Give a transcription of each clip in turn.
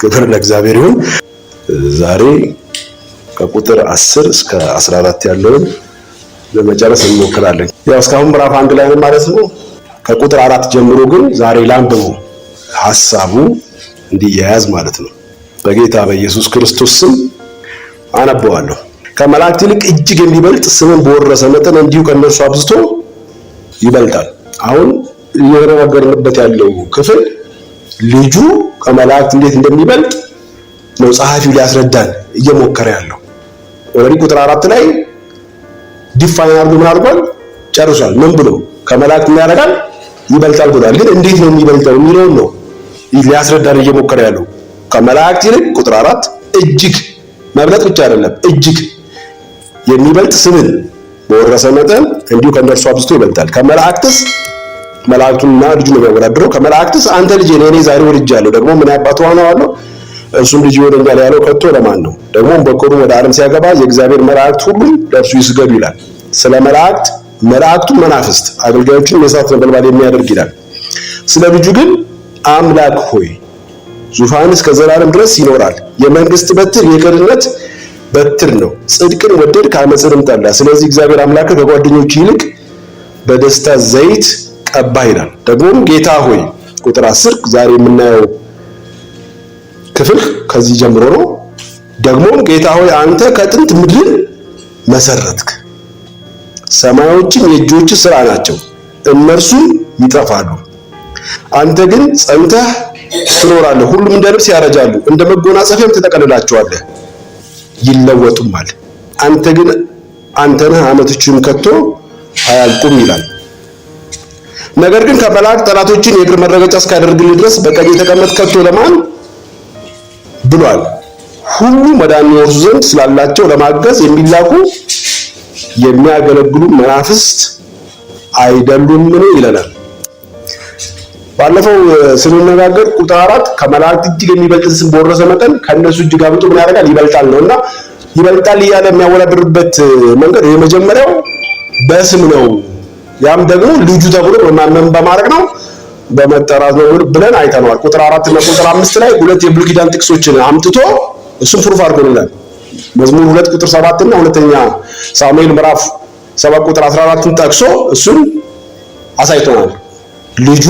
ክብር ለእግዚአብሔር ይሁን። ዛሬ ከቁጥር 10 እስከ 14 ያለውን ለመጨረስ እንሞክራለን። ያው እስካሁን ምዕራፍ 1 ላይ ነው ማለት ነው። ከቁጥር 4 ጀምሮ ግን ዛሬ ላንብበው ሐሳቡ እንዲያያዝ ማለት ነው። በጌታ በኢየሱስ ክርስቶስ ስም አነበዋለሁ። ከመላእክት ይልቅ እጅግ የሚበልጥ ስምን በወረሰ መጠን እንዲሁ ከእነርሱ አብዝቶ ይበልጣል። አሁን እየተነጋገርንበት ያለው ክፍል ልጁ ከመላእክት እንዴት እንደሚበልጥ ነው ጸሐፊው ሊያስረዳን እየሞከረ ያለው። ኦልሬዲ ቁጥር 4 ላይ ዲፋይን አድርጎ ምን አድርጓል? ጨርሷል። ምን ብሎ ከመላእክት ምን ያደርጋል? ይበልጣል ብሏል። ግን እንዴት ነው የሚበልጠው የሚለውን ነው ሊያስረዳን እየሞከረ ያለው። ከመላእክት ይልቅ ቁጥር 4 እጅግ መብለጥ ብቻ አይደለም፣ እጅግ የሚበልጥ ስምን በወረሰ መጠን እንዲሁ ከእነርሱ አብዝቶ ይበልጣል። ከመላእክትስ መላእክቱንና ልጁን ነው የሚያወዳድረው። ከመላእክትስ አንተ ልጄ ነህ፣ እኔ ዛሬ ወልጄሃለሁ፣ ደግሞ ምን አባቱ ሆነዋለሁ፣ እርሱም ልጅ ይሆነኛል ያለው ከቶ ለማን ነው? ደግሞ በኩሩ ወደ ዓለም ሲያገባ የእግዚአብሔር መላእክት ሁሉ ለእርሱ ይስገዱ ይላል። ስለ መላእክቱን መናፍስት አገልጋዮችን የእሳት ነበልባል የሚያደርግ ይላል። ስለ ልጁ ግን አምላክ ሆይ ዙፋንህ እስከ ዘላለም ድረስ ይኖራል። የመንግስት በትር የቅንነት በትር ነው። ጽድቅን ወደድክ፣ ዓመፅንም ጠላህ። ስለዚህ እግዚአብሔር አምላክ ከጓደኞቹ ይልቅ በደስታ ዘይት ቀባህ ይላል። ደግሞም ጌታ ሆይ ቁጥር 10 ዛሬ የምናየው ክፍል ከዚህ ጀምሮ ነው። ደግሞም ጌታ ሆይ አንተ ከጥንት ምድርን መሰረትክ፣ ሰማዮችም የእጆችህ ሥራ ናቸው፣ እነርሱም ይጠፋሉ፣ አንተ ግን ጸንተህ ትኖራለህ። ሁሉም እንደ ልብስ ያረጃሉ፣ እንደ መጎናጸፊያም ትጠቀልላቸዋለህ፣ ይለወጡማል። አንተ ግን አንተ ነህ፣ ዓመቶችህም ከቶ አያልቁም ይላል። ነገር ግን ከመላእክት ጠላቶችን የእግር መረገጫ እስካደርግልህ ድረስ በቀኝ የተቀመጥ ከቶ ለማን ብሏል። ሁሉ መዳን ይወርሱ ዘንድ ስላላቸው ለማገዝ የሚላኩ የሚያገለግሉ መናፍስት አይደሉምን ይለናል። ባለፈው ስንነጋገር ቁጥር 4 ከመላእክት እጅግ የሚበልጥ ስም በወረሰ መጠን ከእነሱ እጅግ አብልጦ ምን ያደርጋል? ይበልጣል ነውና ይበልጣል እያለ የሚያወዳድርበት መንገድ የመጀመሪያው በስም ነው። ያም ደግሞ ልጁ ተብሎ በማመን በማድረግ ነው፣ በመጠራት ነው ብለን አይተነዋል። ቁጥር 4 እና ቁጥር 5 ላይ ሁለት የብሉይ ኪዳን ጥቅሶችን አምጥቶ እሱም ፕሩፍ አድርጎልናል። መዝሙር 2 ቁጥር 7 እና ሁለተኛ ሳሙኤል ምዕራፍ 7 ቁጥር 14ን ጠቅሶ እሱን አሳይቶናል። ልጁ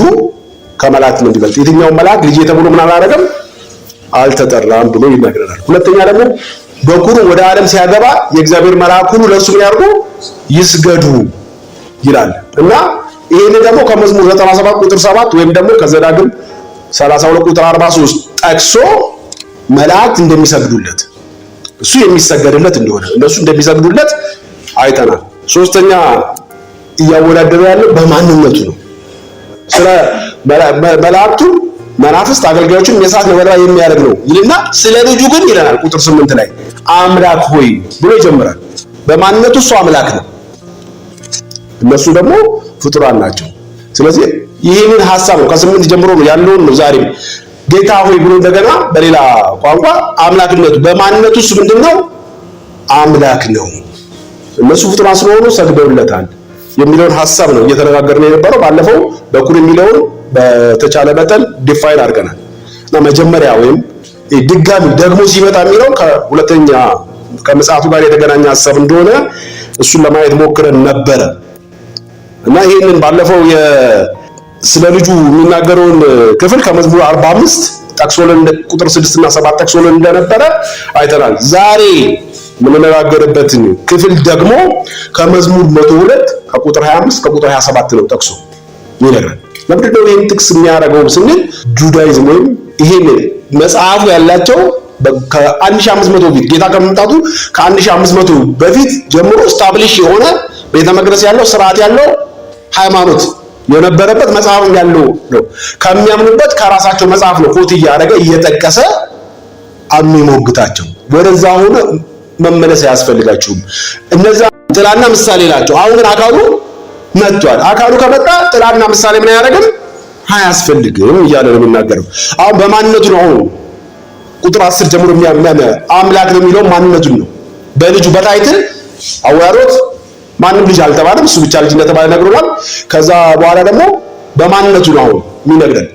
ከመላእክት ነው የሚበልጥ። የትኛው መልአክ ልጅ ተብሎ ምን አላደረገም? አልተጠራም ብሎ ይነግረናል። ሁለተኛ ደግሞ በኩሩ ወደ ዓለም ሲያገባ የእግዚአብሔር መልአክ ሁሉ ለእርሱ ምን ያድርጉ? ይስገዱ ይላል እና ይሄን ደግሞ ከመዝሙር 97 ቁጥር 7 ወይም ደግሞ ከዘዳግም 32 ቁጥር 43 ጠቅሶ መላእክት እንደሚሰግዱለት እሱ የሚሰገድለት እንደሆነ እነሱ እንደሚሰግዱለት አይተናል። ሶስተኛ እያወዳደረ ያለው በማንነቱ ነው። ስለ መላእክቱ መናፍስት አገልጋዮችን የእሳት ነበልባል የሚያደርግ ነው ይልና ስለ ልጁ ግን ይለናል ቁጥር 8 ላይ አምላክ ሆይ ብሎ ይጀምራል። በማንነቱ እሱ አምላክ ነው፣ እነሱ ደግሞ ፍጡራን ናቸው። ስለዚህ ይህንን ሐሳብ ነው ከ8 ጀምሮ ነው ያለውን ነው ዛሬ ጌታ ሆይ ብሎ እንደገና በሌላ ቋንቋ አምላክነቱ በማንነቱስ ምንድነው? አምላክ ነው። እነሱ ፍጡራን ስለሆኑ ሰግደውለታል የሚለውን ሐሳብ ነው እየተነጋገርን የነበረው። ባለፈው በኩር የሚለውን በተቻለ መጠን ዲፋይን አድርገናል እና መጀመሪያ ወይም ድጋሚ ደግሞ ሲመጣ የሚለው ከሁለተኛ ከመጽሐፉ ጋር የተገናኘ ሐሳብ እንደሆነ እሱን ለማየት ሞክረን ነበረ እና ይሄንን ባለፈው ስለ ልጁ የሚናገረውን ክፍል ከመዝሙር 45 ጠቅሶልን ቁጥር 6 እና 7 ጠቅሶልን እንደነበረ አይተናል። ዛሬ የምንነጋገርበትን ክፍል ደግሞ ከመዝሙር 102 ከቁጥር 25 ከቁጥር 27 ነው ጠቅሶ ይነግራል። ለምንድን ነው ይሄን ጥቅስ የሚያደርገው ስንል ጁዳይዝም ወይም ይሄን መጽሐፉ ያላቸው ከ1500 በፊት ጌታ ከመምጣቱ ከ1500 በፊት ጀምሮ ስታብሊሽ የሆነ ቤተ መቅደስ ያለው ስርዓት ያለው ሃይማኖት የነበረበት መጽሐፍም ያለው ነው። ከሚያምኑበት ከራሳቸው መጽሐፍ ነው ኮት እያደረገ እየጠቀሰ የሚሞግታቸው። ወደዛ ሆነ መመለስ አያስፈልጋችሁም። እነዛ ጥላና ምሳሌ ናቸው። አሁን ግን አካሉ መጥቷል። አካሉ ከመጣ ጥላና ምሳሌ ምን አያደርግም? አያስፈልግም እያለ ነው የሚናገረው። አሁን በማንነቱ ነው። አሁን ቁጥር 10 ጀምሮ አምላክ ነው የሚለው ማንነቱን ነው። በልጁ በታይትል አወራሮት ማንም ልጅ አልተባለም፣ እሱ ብቻ ልጅ እንደተባለ ነግሮናል። ከዛ በኋላ ደግሞ በማንነቱ ነው የሚነግረን።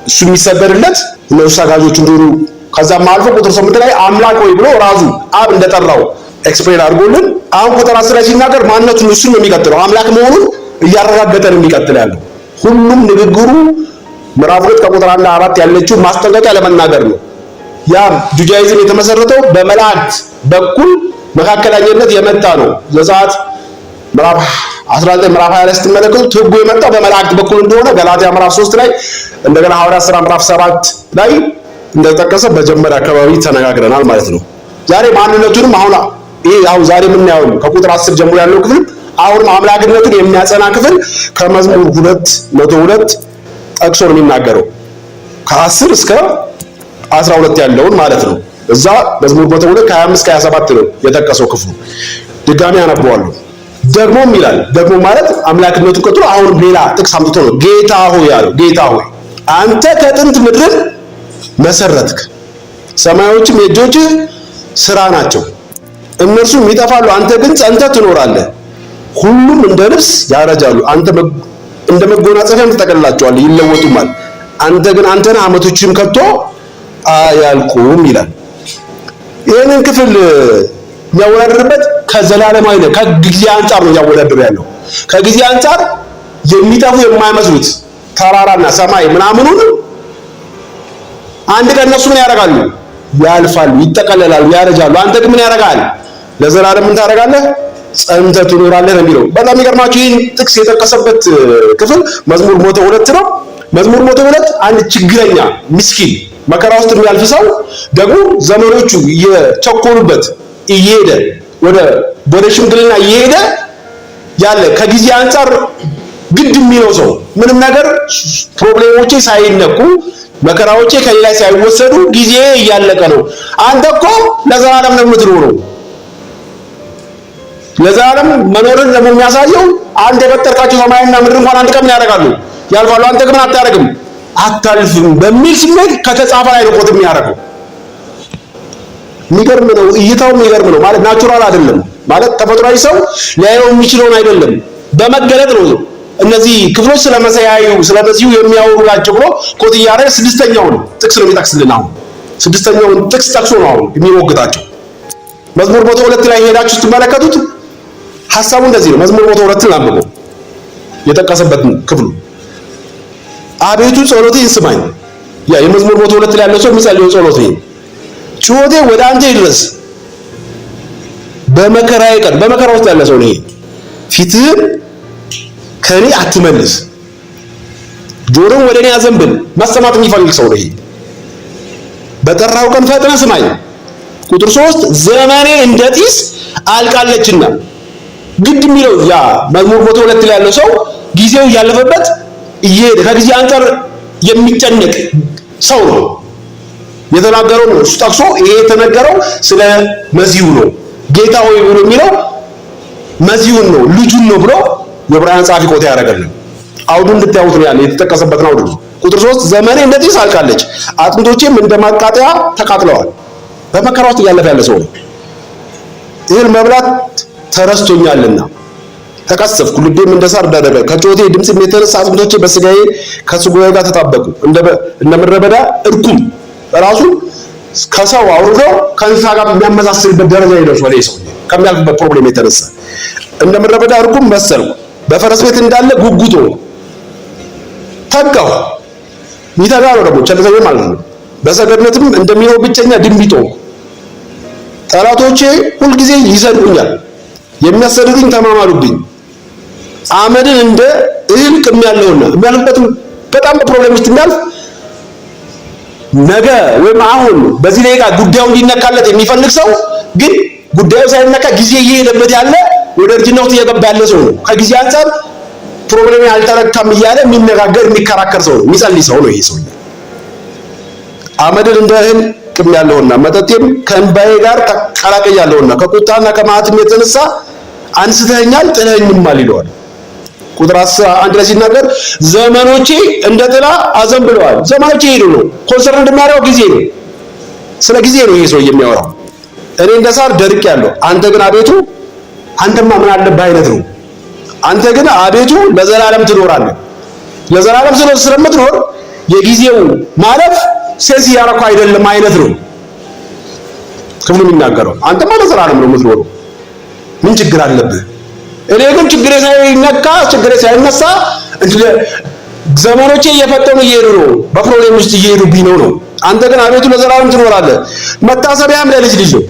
እሱ የሚሰገድለት እነሱ ሰጋጆች እንደሆኑ ከዛም አልፎ ቁጥር 8 ላይ አምላክ ሆይ ብሎ ራሱ አብ እንደጠራው ኤክስፕሌን አድርጎልን አሁን ቁጥር 10 ላይ ሲናገር ማንነቱን እሱን ነው የሚቀጥለው አምላክ መሆኑን እያረጋገጠ ነው የሚቀጥል ያለው። ሁሉም ንግግሩ ምዕራፍ 2 ከቁጥር 1 4 ያለችው ማስጠንቀቂያ ለመናገር ነው። ያ ጁዳይዝም የተመሰረተው በመላእክት በኩል መካከለኛነት የመጣ ነው። ዘጸአት ምዕራፍ 19 ምዕራፍ 20 ላይ ስትመለከቱት ሕጉ የመጣው በመላእክት በኩል እንደሆነ ገላትያ ምዕራፍ 3 ላይ እንደገና ሐዋርያት ሥራ ምዕራፍ 7 ላይ እንደተጠቀሰ በጀመረ አካባቢ ተነጋግረናል ማለት ነው። ዛሬ ማንነቱንም አሁን ዛሬ የምናየው ከቁጥር 10 ጀምሮ ያለው ክፍል አሁንም አምላክነቱን የሚያጸና ክፍል ከመዝሙር 202 ጠቅሶ ነው የሚናገረው ከ10 እስከ 12 ያለውን ማለት ነው። እዛ መዝሙር 202 ከ25 እስከ 27 ነው የጠቀሰው ክፍሉ። ድጋሚ አነበዋለሁ። ደግሞም ይላል ደግሞ ማለት አምላክነቱን ቀጥሎ አሁንም ሌላ ጥቅስ አምጥቶ ነው ጌታ ሆይ ያለው። ጌታ ሆይ አንተ ከጥንት ምድርን መሰረትክ፣ ሰማዮችም የእጆችህ ስራ ናቸው። እነርሱም ይጠፋሉ፣ አንተ ግን ጸንተህ ትኖራለህ። ሁሉም እንደ ልብስ ያረጃሉ፣ አንተ እንደ መጎናጸፊያም ትጠቀልላቸዋለህ፣ ይለወጡማል። አንተ ግን አንተ ነህ፣ ዓመቶችም ከቶ አያልቁም ይላል። ይህንን ክፍል የሚያወዳድርበት ከዘላለማዊ ነው፣ ከጊዜ አንጻር ነው እያወዳደረ ያለው። ከጊዜ አንጻር የሚጠፉ የማይመስሉት ተራራና ሰማይ ምናምኑን አንድ ቀን እነሱ ምን ያደርጋሉ? ያልፋሉ፣ ይጠቀለላሉ፣ ያረጃሉ። አንተ ግን ምን ያደርጋል? ለዘላለም ምን ታደርጋለህ? ጸንተህ ትኖራለህ ነው የሚለው። በጣም የሚገርማችሁ ይህን ጥቅስ የጠቀሰበት ክፍል መዝሙር 102 ነው። መዝሙር 102 አንድ ችግረኛ ምስኪን መከራ ውስጥ የሚያልፍ ሰው ደግሞ ዘመኖቹ እየቸኮሉበት እየሄደ ወደ ሽምግልና እየሄደ ያለ ከጊዜ አንጻር ግድ የሚለው ሰው ምንም ነገር ፕሮብሌሞቼ ሳይነኩ መከራዎቼ ከሌላ ሳይወሰዱ ጊዜ እያለቀ ነው። አንተ እኮ ለዘላለም ነው የምትኖረው። ለዘላለም መኖርን ደግሞ የሚያሳየው አንተ የፈጠርካቸው ሰማይና ምድር እንኳን አንድ ቀን ያደርጋሉ ያልፋሉ፣ አንተ ግን አታደርግም አታልፍም በሚል ስሜት ከተጻፈ ላይ ነው ቆጥ የሚያደርገው። የሚገርም ነው። እይታው የሚገርም ነው። ማለት ናቹራል አይደለም ማለት ተፈጥሯዊ ሰው ሊያየው የሚችለውን አይደለም፣ በመገለጥ ነው። እነዚህ ክፍሎች ስለመሲሁ የሚያወሩ ናቸው ብሎ ኮት እያደረገ ስድስተኛውን ጥቅስ ነው የሚጠቅስልን። አሁን ስድስተኛውን ጥቅስ ጠቅሶ ነው አሁን የሚሞግታቸው። መዝሙር 102 ላይ ሄዳችሁ ስትመለከቱት ሐሳቡ እንደዚህ ነው። መዝሙር 102 አንብበው የጠቀሰበትን ክፍሉ አቤቱ ጸሎቴን ስማኝ። ያ የመዝሙር 102 ላይ ያለው ሰው የሚጸልየው ጸሎት ነው። ጩኸቴ ወደ አንተ ይድረስ በመከራዬ ቀን። በመከራ ውስጥ ያለ ሰው ነው። ፊትህን ከኔ አትመልስ፣ ጆሮን ወደ እኔ አዘንብል። መሰማት የሚፈልግ ሰው ነው። በጠራው ቀን ፈጥነህ ስማኝ። ቁጥር 3 ዘመኔ እንደ ጢስ አልቃለችና። ግድ የሚለው ያ መዝሙር 102 ላይ ያለው ሰው ጊዜው ያለፈበት እየሄደ ከጊዜ አንፃር የሚጨነቅ ሰው ነው። የተናገረው ነው እሱ ጠቅሶ ይሄ የተነገረው ስለ መሲሁ ነው። ጌታ ሆይ ብሎ የሚለው መሲሁን ነው ልጁን ነው ብሎ የዕብራውያን ጸሐፊ ቆታ ያደረገልን አውዱን እንድታዩት ነው ያለ የተጠቀሰበትን አውዱ። ቁጥር 3 ዘመኔ እንደ ጢስ አልቃለች፣ አጥንቶቼም እንደ ማቃጠያ ተቃጥለዋል። በመከራ ውስጥ እያለፈ ያለ ሰው ነው። እህል መብላት ተረስቶኛልና ተቀሰፍኩ፣ ልቤም እንደ ሳር ደረቀ። ከጩኸቴ ድምፅም የተነሳ አጥንቶቼ በስጋዬ ከስጋዬ ጋር ተጣበቁ። እንደ ምድረ በዳ እርኩም ራሱ ከሰው አውርዶ ከእንስሳ ጋር የሚያመሳስልበት ደረጃ ይደርሳል። ሰው ከሚያልፍበት ፕሮብሌም የተነሳ እንደ ምድረ በዳ እርኩም መሰልኩ። በፈረስ ቤት እንዳለ ጉጉቶ ተጋሁ። የሚተጋ ነው ደግሞ ቸልተኛ ማለት ነው። በሰገነትም እንደሚኖር ብቸኛ ድንቢጦ። ጠላቶቼ ሁልጊዜ ይሰድቡኛል፣ የሚያሰድዱኝ ተማማሉብኝ። አመድን እንደ እህል ቅሜያለሁና። የሚያልፍበትም በጣም በፕሮብሌም ውስጥ የሚያልፍ ነገ ወይም አሁን በዚህ ደቂቃ ጉዳዩ እንዲነካለት የሚፈልግ ሰው ግን ጉዳዩ ሳይነካ ጊዜ እየሄደበት ያለ ወደ እርጅና ውስጥ እየገባ ያለ ሰው ነው። ከጊዜ አንፃር ፕሮብሌም አልተረካም እያለ የሚነጋገር የሚከራከር ሰው ነው፣ የሚጸልይ ሰው ነው ይሄ ሰው። አመድን እንደ እህል ቅሜያለሁና መጠጤም ከእንባዬ ጋር ተቀላቅያለሁና ከቁጣና ከመዓትም የተነሳ አንስተኸኛል ጥለኸኝማል ይለዋል። ቁጥር 11 ላይ ሲናገር ዘመኖቼ እንደ ጥላ አዘንብለዋል። ዘመኖቼ ሄዱ ነው። ኮንሰርን እንደሚያደርገው ጊዜ ነው። ስለ ጊዜ ነው ይሄ ሰው የሚያወራው። እኔ እንደ ሳር ደርቄያለሁ፣ አንተ ግን አቤቱ አንተማ ምን አለብህ አይነት ነው። አንተ ግን አቤቱ ለዘላለም ትኖራለህ። ለዘላለም ስለምትኖር የጊዜው ማለፍ ሴንስ እያደረኩ አይደለም አይነት ነው ክፍሉ የሚናገረው። አንተማ ለዘላለም ነው የምትኖረው፣ ምን ችግር አለብህ? እኔ ግን ችግሬ ሳይነካ ችግሬ ሳይነሳ ዘመኖቼ እየፈጠኑ እየሄዱ ነው፣ በፕሮብሌም ውስጥ እየሄዱብኝ ነው። አንተ ግን አቤቱ ለዘላለም ትኖራለህ። መታሰቢያም ለልጅ ልጅ ነው።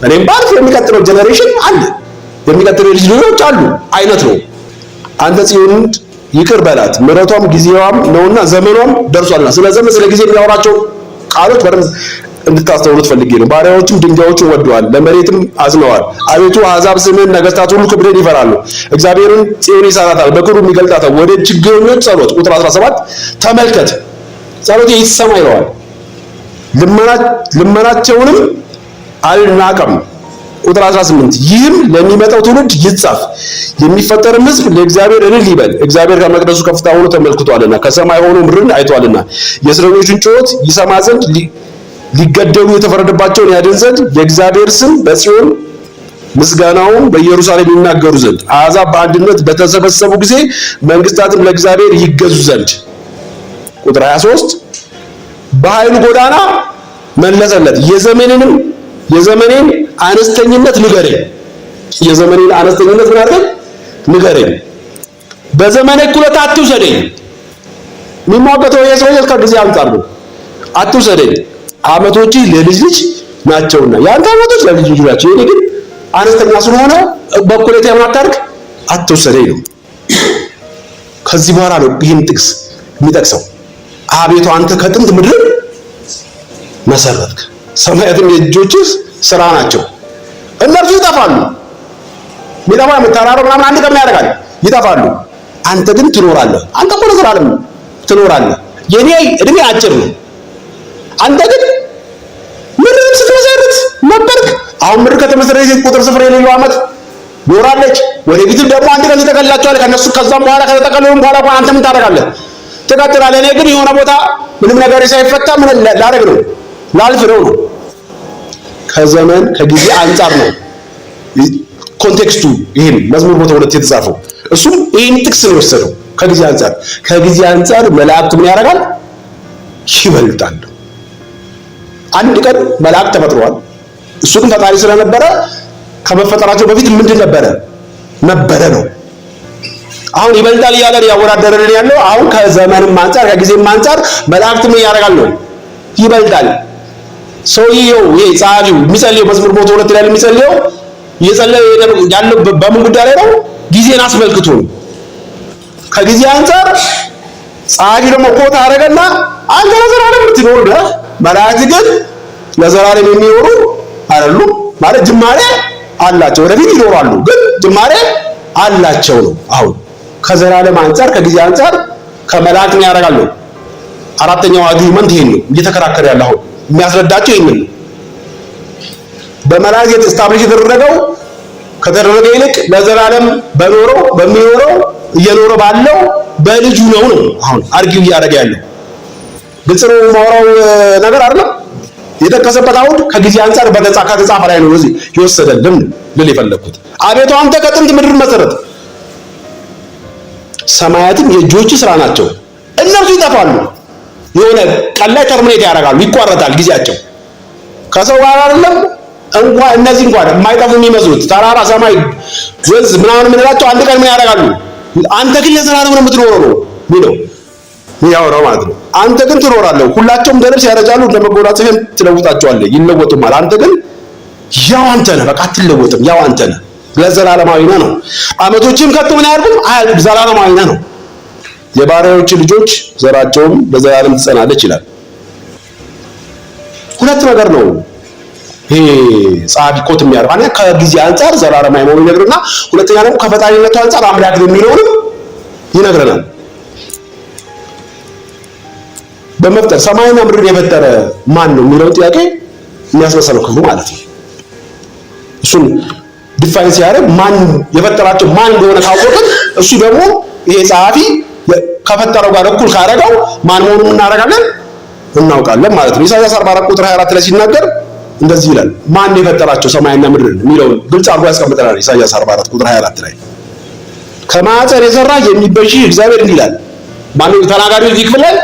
እኔም ባልፍ የሚቀጥለው ጀነሬሽን አለ፣ የሚቀጥለው ልጅ ልጆች አሉ አይነት ነው። አንተ ጽዮንን ይቅር በላት ምሕረቷም ጊዜዋም ነውና ዘመኗም ደርሷልና። ስለ ዘመን ስለ ጊዜ የሚያወራቸው ቃሎች በደንብ እንድታስተውሉት ፈልጌ ነው። ባሪያዎችም ድንጋዮችን ወደዋል፣ ለመሬትም አዝነዋል። አቤቱ አሕዛብ ስምህን፣ ነገሥታት ሁሉ ክብርን ይፈራሉ። እግዚአብሔርን ጽዮን ይሠራታል፣ በክብሩም ይገልጣታል። ወደ ችግረኞች ጸሎት ቁጥር 17 ተመልከት፣ ጸሎቴ ይሰማ ይለዋል። ልመናቸውንም አልናቀም። ቁጥር 18 ይህም ለሚመጣው ትውልድ ይጻፍ፣ የሚፈጠርም ሕዝብ ለእግዚአብሔር እልል ይበል። እግዚአብሔር ከመቅደሱ ከፍታ ሆኖ ተመልክቷልና፣ ከሰማይ ሆኖ ምድርን አይቷልና። የእስረኞችን ጩኸት ይሰማ ዘንድ ሊገደሉ የተፈረደባቸውን ያድን ዘንድ የእግዚአብሔር ስም በጽዮን ምስጋናውም በኢየሩሳሌም ይናገሩ ዘንድ አሕዛብ በአንድነት በተሰበሰቡ ጊዜ መንግስታትም ለእግዚአብሔር ይገዙ ዘንድ። ቁጥር 23 በኃይሉ ጎዳና መለሰለት፣ የዘመኔን አነስተኝነት ንገረኝ። የዘመኔን አነስተኝነት ምን አድርገኝ ንገረኝ። በዘመኔ እኩሌታ አትውሰደኝ። የሚሟገተው የሰውዬ ከጊዜ አንጻር ነው። አትውሰደኝ፣ ዓመቶች ለልጅ ልጅ ናቸውና። ያንተ ዓመቶች ለልጅ ልጅ ናቸው፣ የኔ ግን አነስተኛ ስለሆነ በእኩሌታ ምን አታድርግ፣ አትውሰደኝ ነው። ከዚህ በኋላ ነው ይህን ጥቅስ የሚጠቅሰው። አቤቱ አንተ ከጥንት ምድር መሰረትክ፣ ሰማያትም የእጆችህ ስራ ናቸው። እነርሱ ይጠፋሉ። ሚጠፋ ተራራው ምናምን አንድ ቀን ያደርጋል፣ ይጠፋሉ። አንተ ግን ትኖራለህ። አንተ እኮ ለዘላለም ትኖራለህ። የኔ እድሜ አጭር ነው። አንተ ግን ምድርን ስትመሰርት ነበርክ። አሁን ምድር ከተመሰረተች ቁጥር ስፍር የሌለው ዓመት ኖራለች። ወደፊትም ደግሞ አንድ ቀን ትጠቀልላቸዋለህ ከነሱ። ከዛም በኋላ ከተጠቀለሉም በኋላ አንተ ምን ታደርጋለህ? ትቀጥላለህ። እኔ ግን የሆነ ቦታ ምንም ነገር ሳይፈታ ምን ላደርግ ነው? ላልፍ ነው። ከዘመን ከጊዜ አንጻር ነው ኮንቴክስቱ። ይሄን መዝሙር 2 የተጻፈው እሱም ይሄን ጥቅስ ነው የወሰደው። ከጊዜ አንጻር መላእክት ምን ያደርጋል? ይበልጣል። አንድ ቀን መላእክት ተፈጥረዋል። እሱ ግን ፈጣሪ ስለነበረ ከመፈጠራቸው በፊት ምንድን ነበረ ነው። አሁን ይበልጣል እያለ ያወዳደረልን ያለው አሁን ከዘመንም አንጻር ከጊዜም አንጻር መላእክት ምን ያደርጋል ነው ይበልጣል። ሰውየው ይሄ ጻፊው የሚጸልየው መዝሙር 2 ላይ የሚጸልየው እየጸለየ ያለው በምን ጉዳይ ላይ ነው? ጊዜን አስመልክቶ ነው። ከጊዜ አንጻር ጻፊ ደግሞ ኮታ አደረገና አንተ ለዘላለም የምትኖር ነህ፣ መላእክት ግን ለዘላለም የሚኖሩ አይደሉም። ማለት ጅማሬ አላቸው፣ ወደፊት ይኖራሉ፣ ግን ጅማሬ አላቸው ነው። አሁን ከዘላለም አንጻር ከጊዜ አንጻር ከመላእክት ምን ያደርጋሉ? አራተኛው አግሪመንት ይሄን ነው እየተከራከረ ያለው። አሁን የሚያስረዳቸው ይሄንን ነው። በመላእክት ስታብሊሽ የተደረገው ከተደረገ ይልቅ ለዘላለም በሚኖረው እየኖረ ባለው በልጁ ነው። አሁን አርጊው እያደረገ ያለው ግልጽ ነው። ማውራው ነገር አይደለም። የጠቀሰበት አሁን ከጊዜ አንጻር ከተጻፈ ላይ ነው እዚህ ይወሰደልን ልል የፈለኩት። አቤቱ አንተ ከጥንት ምድር መሰረት፣ ሰማያትም የእጆች ስራ ናቸው። እነርሱ ይጠፋሉ፣ የሆነ ቀን ላይ ተርሚኔት ያደርጋሉ፣ ይቋረጣል ጊዜያቸው። ከሰው ጋር አይደለም እንኳን እነዚህ እንኳን የማይጠፉ የሚመስሉት ተራራ፣ ሰማይ፣ ወንዝ ምናምን የምንላቸው አንድ ቀን ምን ያደርጋሉ? አንተ ግን ለዘላለም ነው የምትኖረው ነው የሚለው ያወራው ማለት ነው። አንተ ግን ትኖራለህ። ሁላቸውም እንደ ልብስ ያረጃሉ፣ እንደ መጎናጸፊያም ትለውጣቸዋለህ፣ ይለወጡማል። አንተ ግን ያው አንተ ነህ፣ በቃ አትለወጥም፣ ያው አንተ ነህ፣ ለዘላለማዊ ነህ ነው። ዓመቶችም ከቶ ምን አያልቁም፣ አያልቁም፣ ዘላለማዊ ነህ ነው። የባሪያዎች ልጆች ዘራቸውም ለዘላለም ትጸናለች ይላል። ሁለት ነገር ነው ይሄ ጸሐፊ ኮት የሚያደርግ። አንደኛ ከጊዜ አንጻር ዘላለማዊ መሆኑን ይነግርና፣ ሁለተኛ ደግሞ ከፈጣሪነቱ አንጻር አምላክ ነው የሚለውንም ይነግረናል። በመፍጠር ሰማይና ምድርን የፈጠረ ማን ነው የሚለው ጥያቄ የሚያስነሳው ክፍሉ ማለት ነው። እሱን ዲፋይን ሲያደርግ ማን የፈጠራቸው ማን እንደሆነ ካወቅን፣ እሱ ደግሞ ይሄ ጸሐፊ ከፈጠረው ጋር እኩል ካደረገው ማን መሆኑን እናውቃለን ማለት ነው። ኢሳይያስ 44 ቁጥር 24 ላይ ሲናገር እንደዚህ ይላል። ማን የፈጠራቸው ሰማይና ምድርን የሚለውን ግልጽ አድርጎ ያስቀምጠናል። ኢሳይያስ 44 ቁጥር 24 ላይ ከማኅፀን የሰራ የሚቤዥህ እግዚአብሔር እንዲህ ይላል። ማነው ተናጋሪው እዚህ ክፍል ላይ?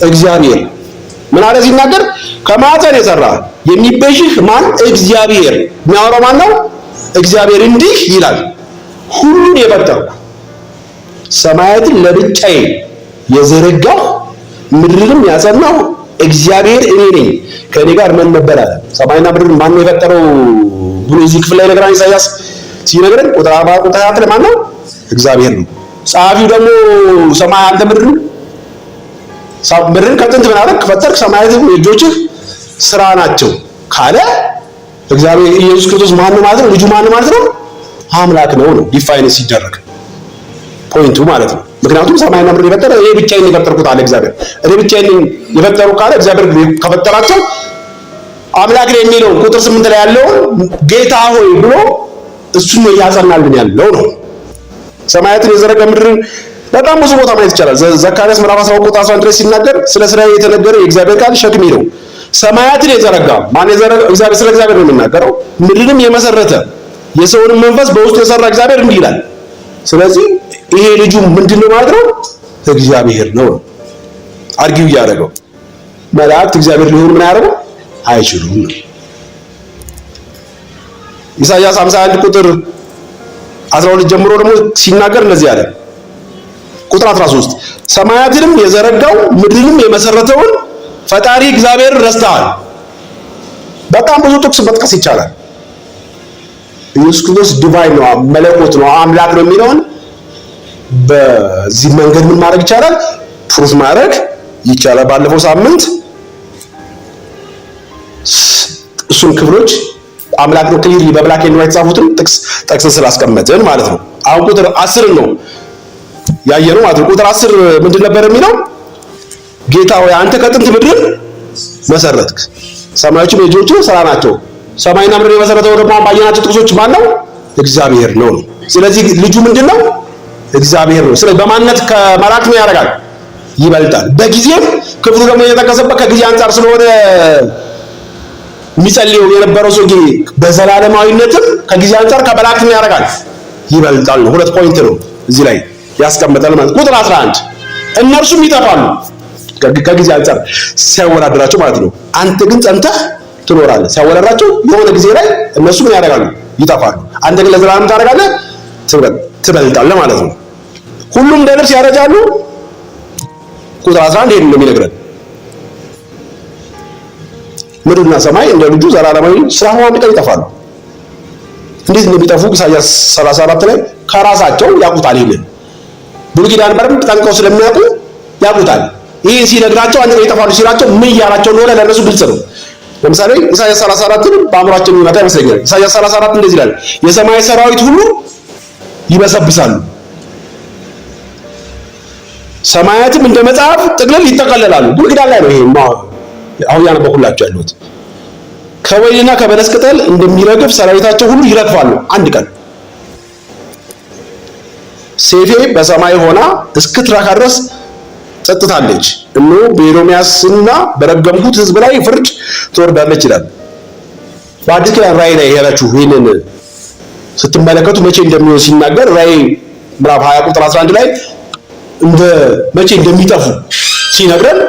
እግዚአብሔር። ምን አለ ሲናገር? ከማኅፀን የሰራ የሚቤዥህ ማን? እግዚአብሔር። የሚያወራው ማን ነው? እግዚአብሔር እንዲህ ይላል፣ ሁሉን የፈጠርኩ ሰማያትን ለብቻዬ የዘረጋሁ ምድርንም ያጸናሁ እግዚአብሔር እኔ ነኝ፣ ከእኔ ጋር ምን ነበር አለ። ሰማይና ምድርን ማን ነው የፈጠረው ብሎ እዚህ ክፍል ላይ ነገራን ኢሳይያስ ሲነግረን ቁጥር 40 ቁጥር 20 ላይ ማን ነው? እግዚአብሔር ነው። ጸሐፊው ደግሞ ሰማይ አንተ ምድርን ከጥንት ምን አደረግህ? ፈጠርክ፣ ሰማያትም የእጆችህ ስራ ናቸው ካለ እግዚአብሔር ኢየሱስ ክርስቶስ ማን ነው ማለት ነው? ልጁ ማን ነው ማለት ነው? አምላክ ነው ነው ዲፋይን ሲደረግ ፖይንቱ ማለት ነው። ምክንያቱም ሰማይና ምድር የፈጠረ እኔ ብቻዬን የፈጠርኩት አለ እግዚአብሔር። እኔ ብቻዬን የፈጠሩ ካለ እግዚአብሔር ከፈጠራቸው አምላክ ነው የሚለው ቁጥር 8 ላይ ያለው ጌታ ሆይ ብሎ እሱን ነው እያጸናልን ያለው ነው። ሰማያትን የዘረጋ ምድርን በጣም ብዙ ቦታ ማየት ይቻላል። ዘካርያስ ምዕራፍ 12 ቁጥር 11 ላይ ሲናገር ስለ እስራኤል የተነገረ የእግዚአብሔር ቃል ሸክም ነው። ሰማያትን የዘረጋ ማን የዘረጋ? እግዚአብሔር። ስለ እግዚአብሔር ነው የሚናገረው። ምድርንም የመሰረተ የሰውን መንፈስ በውስጡ የሰራ እግዚአብሔር እንዲህ ይላል። ስለዚህ ይሄ ልጁ ምንድነው ማለት ነው? እግዚአብሔር ነው። አርጊው እያደረገው መላእክት እግዚአብሔር ሊሆኑ ምን ያደርጉ አይችሉም። ኢሳይያስ 51 ቁጥር 12 ጀምሮ ደግሞ ሲናገር እንደዚህ አለ። ቁጥር 13 ሰማያትንም የዘረጋው ምድርንም የመሰረተውን ፈጣሪ እግዚአብሔር ረስተሃል። በጣም ብዙ ጥቅስ መጥቀስ ይቻላል። ኢየሱስ ክርስቶስ ዲቫይን ነው፣ መለኮት ነው፣ አምላክ ነው የሚለውን በዚህ መንገድ ምን ማድረግ ይቻላል? ፕሩፍ ማድረግ ይቻላል። ባለፈው ሳምንት እሱን ክፍሎች አምላክ ነው ክሊርሊ በብላክ ኤንድ ዋይት ጻፉትን ጠቅሰን ስላስቀመጥን ማለት ነው። አሁን ቁጥር 10 ነው ያየነው ማለት ነው። ቁጥር 10 ምንድን ነበር የሚለው? ጌታ ሆይ አንተ ከጥንት ምድርን መሰረትክ፣ ሰማዮችም የእጆችህ ስራ ናቸው። ሰማይና ምድር የመሰረተው ደግሞ ባየናቸው ጥቅሶች ማን ነው? እግዚአብሔር ነው ነው። ስለዚህ ልጁ ምንድነው? እግዚአብሔር ነው። ስለዚህ በማንነት ከመላእክት ምን ያደርጋል? ይበልጣል። በጊዜም ክፍሉ ደግሞ የተጠቀሰበት ከጊዜ አንጻር ስለሆነ የሚጸልየው የነበረው ሰውዬ በዘላለማዊነትም ከጊዜ አንጻር ከመላእክት ምን ያደርጋል? ይበልጣል ነው። ሁለት ፖይንት ነው እዚህ ላይ ያስቀምጣል ማለት። ቁጥር 11 እነርሱም ይጠፋሉ ከጊዜ አንጻር ሲያወዳድራቸው ማለት ነው። አንተ ግን ጸንተህ ትኖራለህ። ሲያወዳድራቸው የሆነ ጊዜ ላይ እነሱ ምን ያደርጋሉ? ይጠፋሉ። አንተ ግን ለዘላለም ታደርጋለህ፣ ትበልጣለህ ማለት ነው። ሁሉም እንደ ልብስ ያረጃሉ። ቁጥር 11 ይሄን ነው የሚነግረን። ምድርና ሰማይ እንደ ልጁ ዘላለማዊ ስራው አንድ ቀን ይጠፋሉ። እንዴት እንደሚጠፉ ኢሳይያስ 34 ላይ ከራሳቸው ያውቁታል። ይሄን ብሉይ ኪዳን በደንብ ጠንቅቀው ስለሚያውቁ ያውቁታል። ይሄ ሲነግራቸው አንድ ቀን ይጠፋሉ ሲላቸው ምን እያላቸው እንደሆነ ለእነሱ ግልጽ ነው። ለምሳሌ ኢሳይያስ 34ን በአእምሯችን የሚመጣ ይመስለኛል። ኢሳይያስ 34 እንደዚህ ይላል፣ የሰማይ ሰራዊት ሁሉ ይበሰብሳሉ፣ ሰማያትም እንደ መጽሐፍ ጥቅልል ይጠቀለላሉ። ብሉይ ኪዳን ላይ ነው ይሄ አሁን ያነበብኩላችሁ ያለሁት። ከወይንና ከበለስ ቅጠል እንደሚረግፍ ሰራዊታቸው ሁሉ ይረግፋሉ አንድ ቀን። ሴፌ በሰማይ ሆና እስክትራካ ድረስ ጸጥታለች። እነሆ በኤዶምያስና በረገምኩት ሕዝብ ላይ ፍርድ ትወርዳለች ይላል። በአዲስ ኪዳን ራእይ ላይ ያላችሁ ይሄንን ስትመለከቱ መቼ እንደሚሆን ሲናገር ራእይ ምዕራፍ 20 ቁጥር 11 ላይ እንደ መቼ እንደሚጠፉ ሲነግረን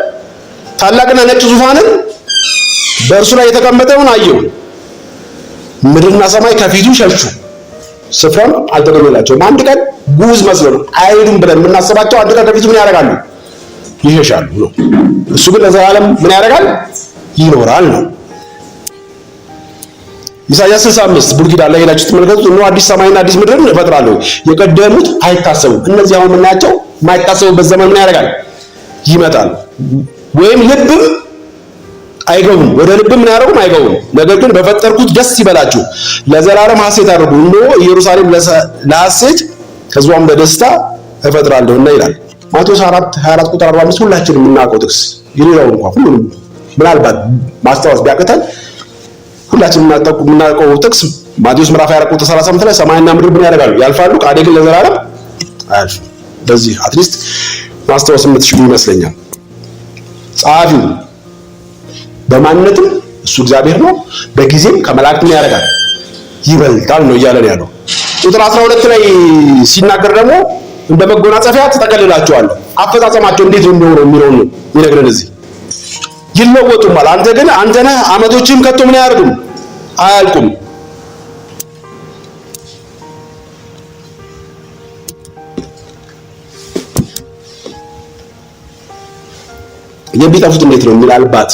ታላቅና ነጭ ዙፋንን በእርሱ ላይ የተቀመጠውን አየሁ። ምድርና ሰማይ ከፊቱ ሸሹ፣ ስፍራም አልተገኘላቸውም። አንድ ቀን ጉዝ መስለው አይሄዱም ብለን የምናስባቸው አንድ ቀን ከፊቱ ምን ያደርጋሉ? ይሸሻሉ ነው። እሱ ግን ለዘላለም ምን ያደርጋል? ይኖራል ነው። ኢሳይያስ 65 ብሉይ ኪዳን ላይ ሄዳችሁ ተመልከቱ። እነሆ አዲስ ሰማይና አዲስ ምድርን እፈጥራለሁ፣ የቀደሙት አይታሰቡም። እነዚህ አሁን የምናያቸው የማይታሰቡበት ዘመን ምን ያደርጋል? ይመጣል። ወይም ልብም አይገቡም፣ ወደ ልብም ምን ያደርጉም አይገቡም። ነገር ግን በፈጠርኩት ደስ ይበላችሁ፣ ለዘላለም ሐሴት አድርጉ። እነሆ ኢየሩሳሌም ለሐሴት ሕዝቧም ለደስታ እፈጥራለሁና ይላል። ማቴዎስ 4:24 ቁጥር 45 ሁላችንም የምናውቀው ጥቅስ ይሄው እንኳን ሁሉንም ምናልባት ማስታወስ ቢያቅተን ሁላችንም የምናውቀው ጥቅስ ማቴዎስ ምዕራፍ 24 ቁጥር 38 ላይ ሰማይና ምድር ምን ያደርጋሉ? ያልፋሉ፣ ቃሌ ግን ለዘላለም አያልፍም። በዚህ አትሊስት ማስታወስ የምትችሉ ይመስለኛል። ጸሐፊው በማንነትም እሱ እግዚአብሔር ነው፣ በጊዜም ከመላእክት ምን ያደርጋል? ይበልጣል ነው እያለን ያለው። ቁጥር 12 ላይ ሲናገር ደግሞ እንደ መጎናጸፊያ ተጠቀልላቸዋል። አፈጻጸማቸው እንዴት ነው የሚሆነው የሚለውን ነው የሚነግረን። እዚህ ይለወጡማል። አንተ ነህ ዓመቶችም ከቶ ምን ያደርጉም አያልቁም። የሚጠፉት እንዴት ነው? ምናልባት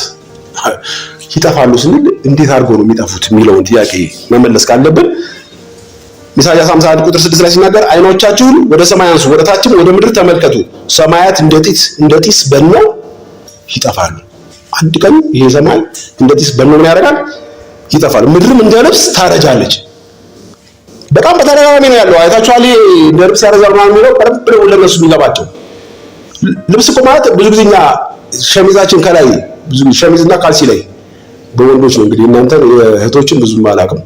ይጠፋሉ ስንል እንዴት አድርጎ ነው የሚጠፉት የሚለውን ጥያቄ መመለስ ካለብን ኢሳይያስ 51 ቁጥር 6 ላይ ሲናገር ዓይኖቻችሁን ወደ ሰማይ አንሱ፣ ወደ ታችም ወደ ምድር ተመልከቱ፣ ሰማያት እንደ ጢስ በነው ይጠፋሉ። አንድ ቀን ይሄ ሰማይ እንደ ጢስ በነው ምን ያደርጋል? ይጠፋል። ምድርም እንደ ልብስ ታረጃለች። በጣም በተደጋጋሚ ነው ያለው። አይታችኋል። እንደ ልብስ ያረጃል ማለት ነው ቀርብ ነው ለነሱ የሚገባቸው። ልብስ እኮ ማለት ብዙ ጊዜ እኛ ሸሚዛችን ከላይ ብዙ ሸሚዝና ካልሲ ላይ በወንዶች ነው እንግዲህ እናንተ እህቶችን ብዙም አላውቅም።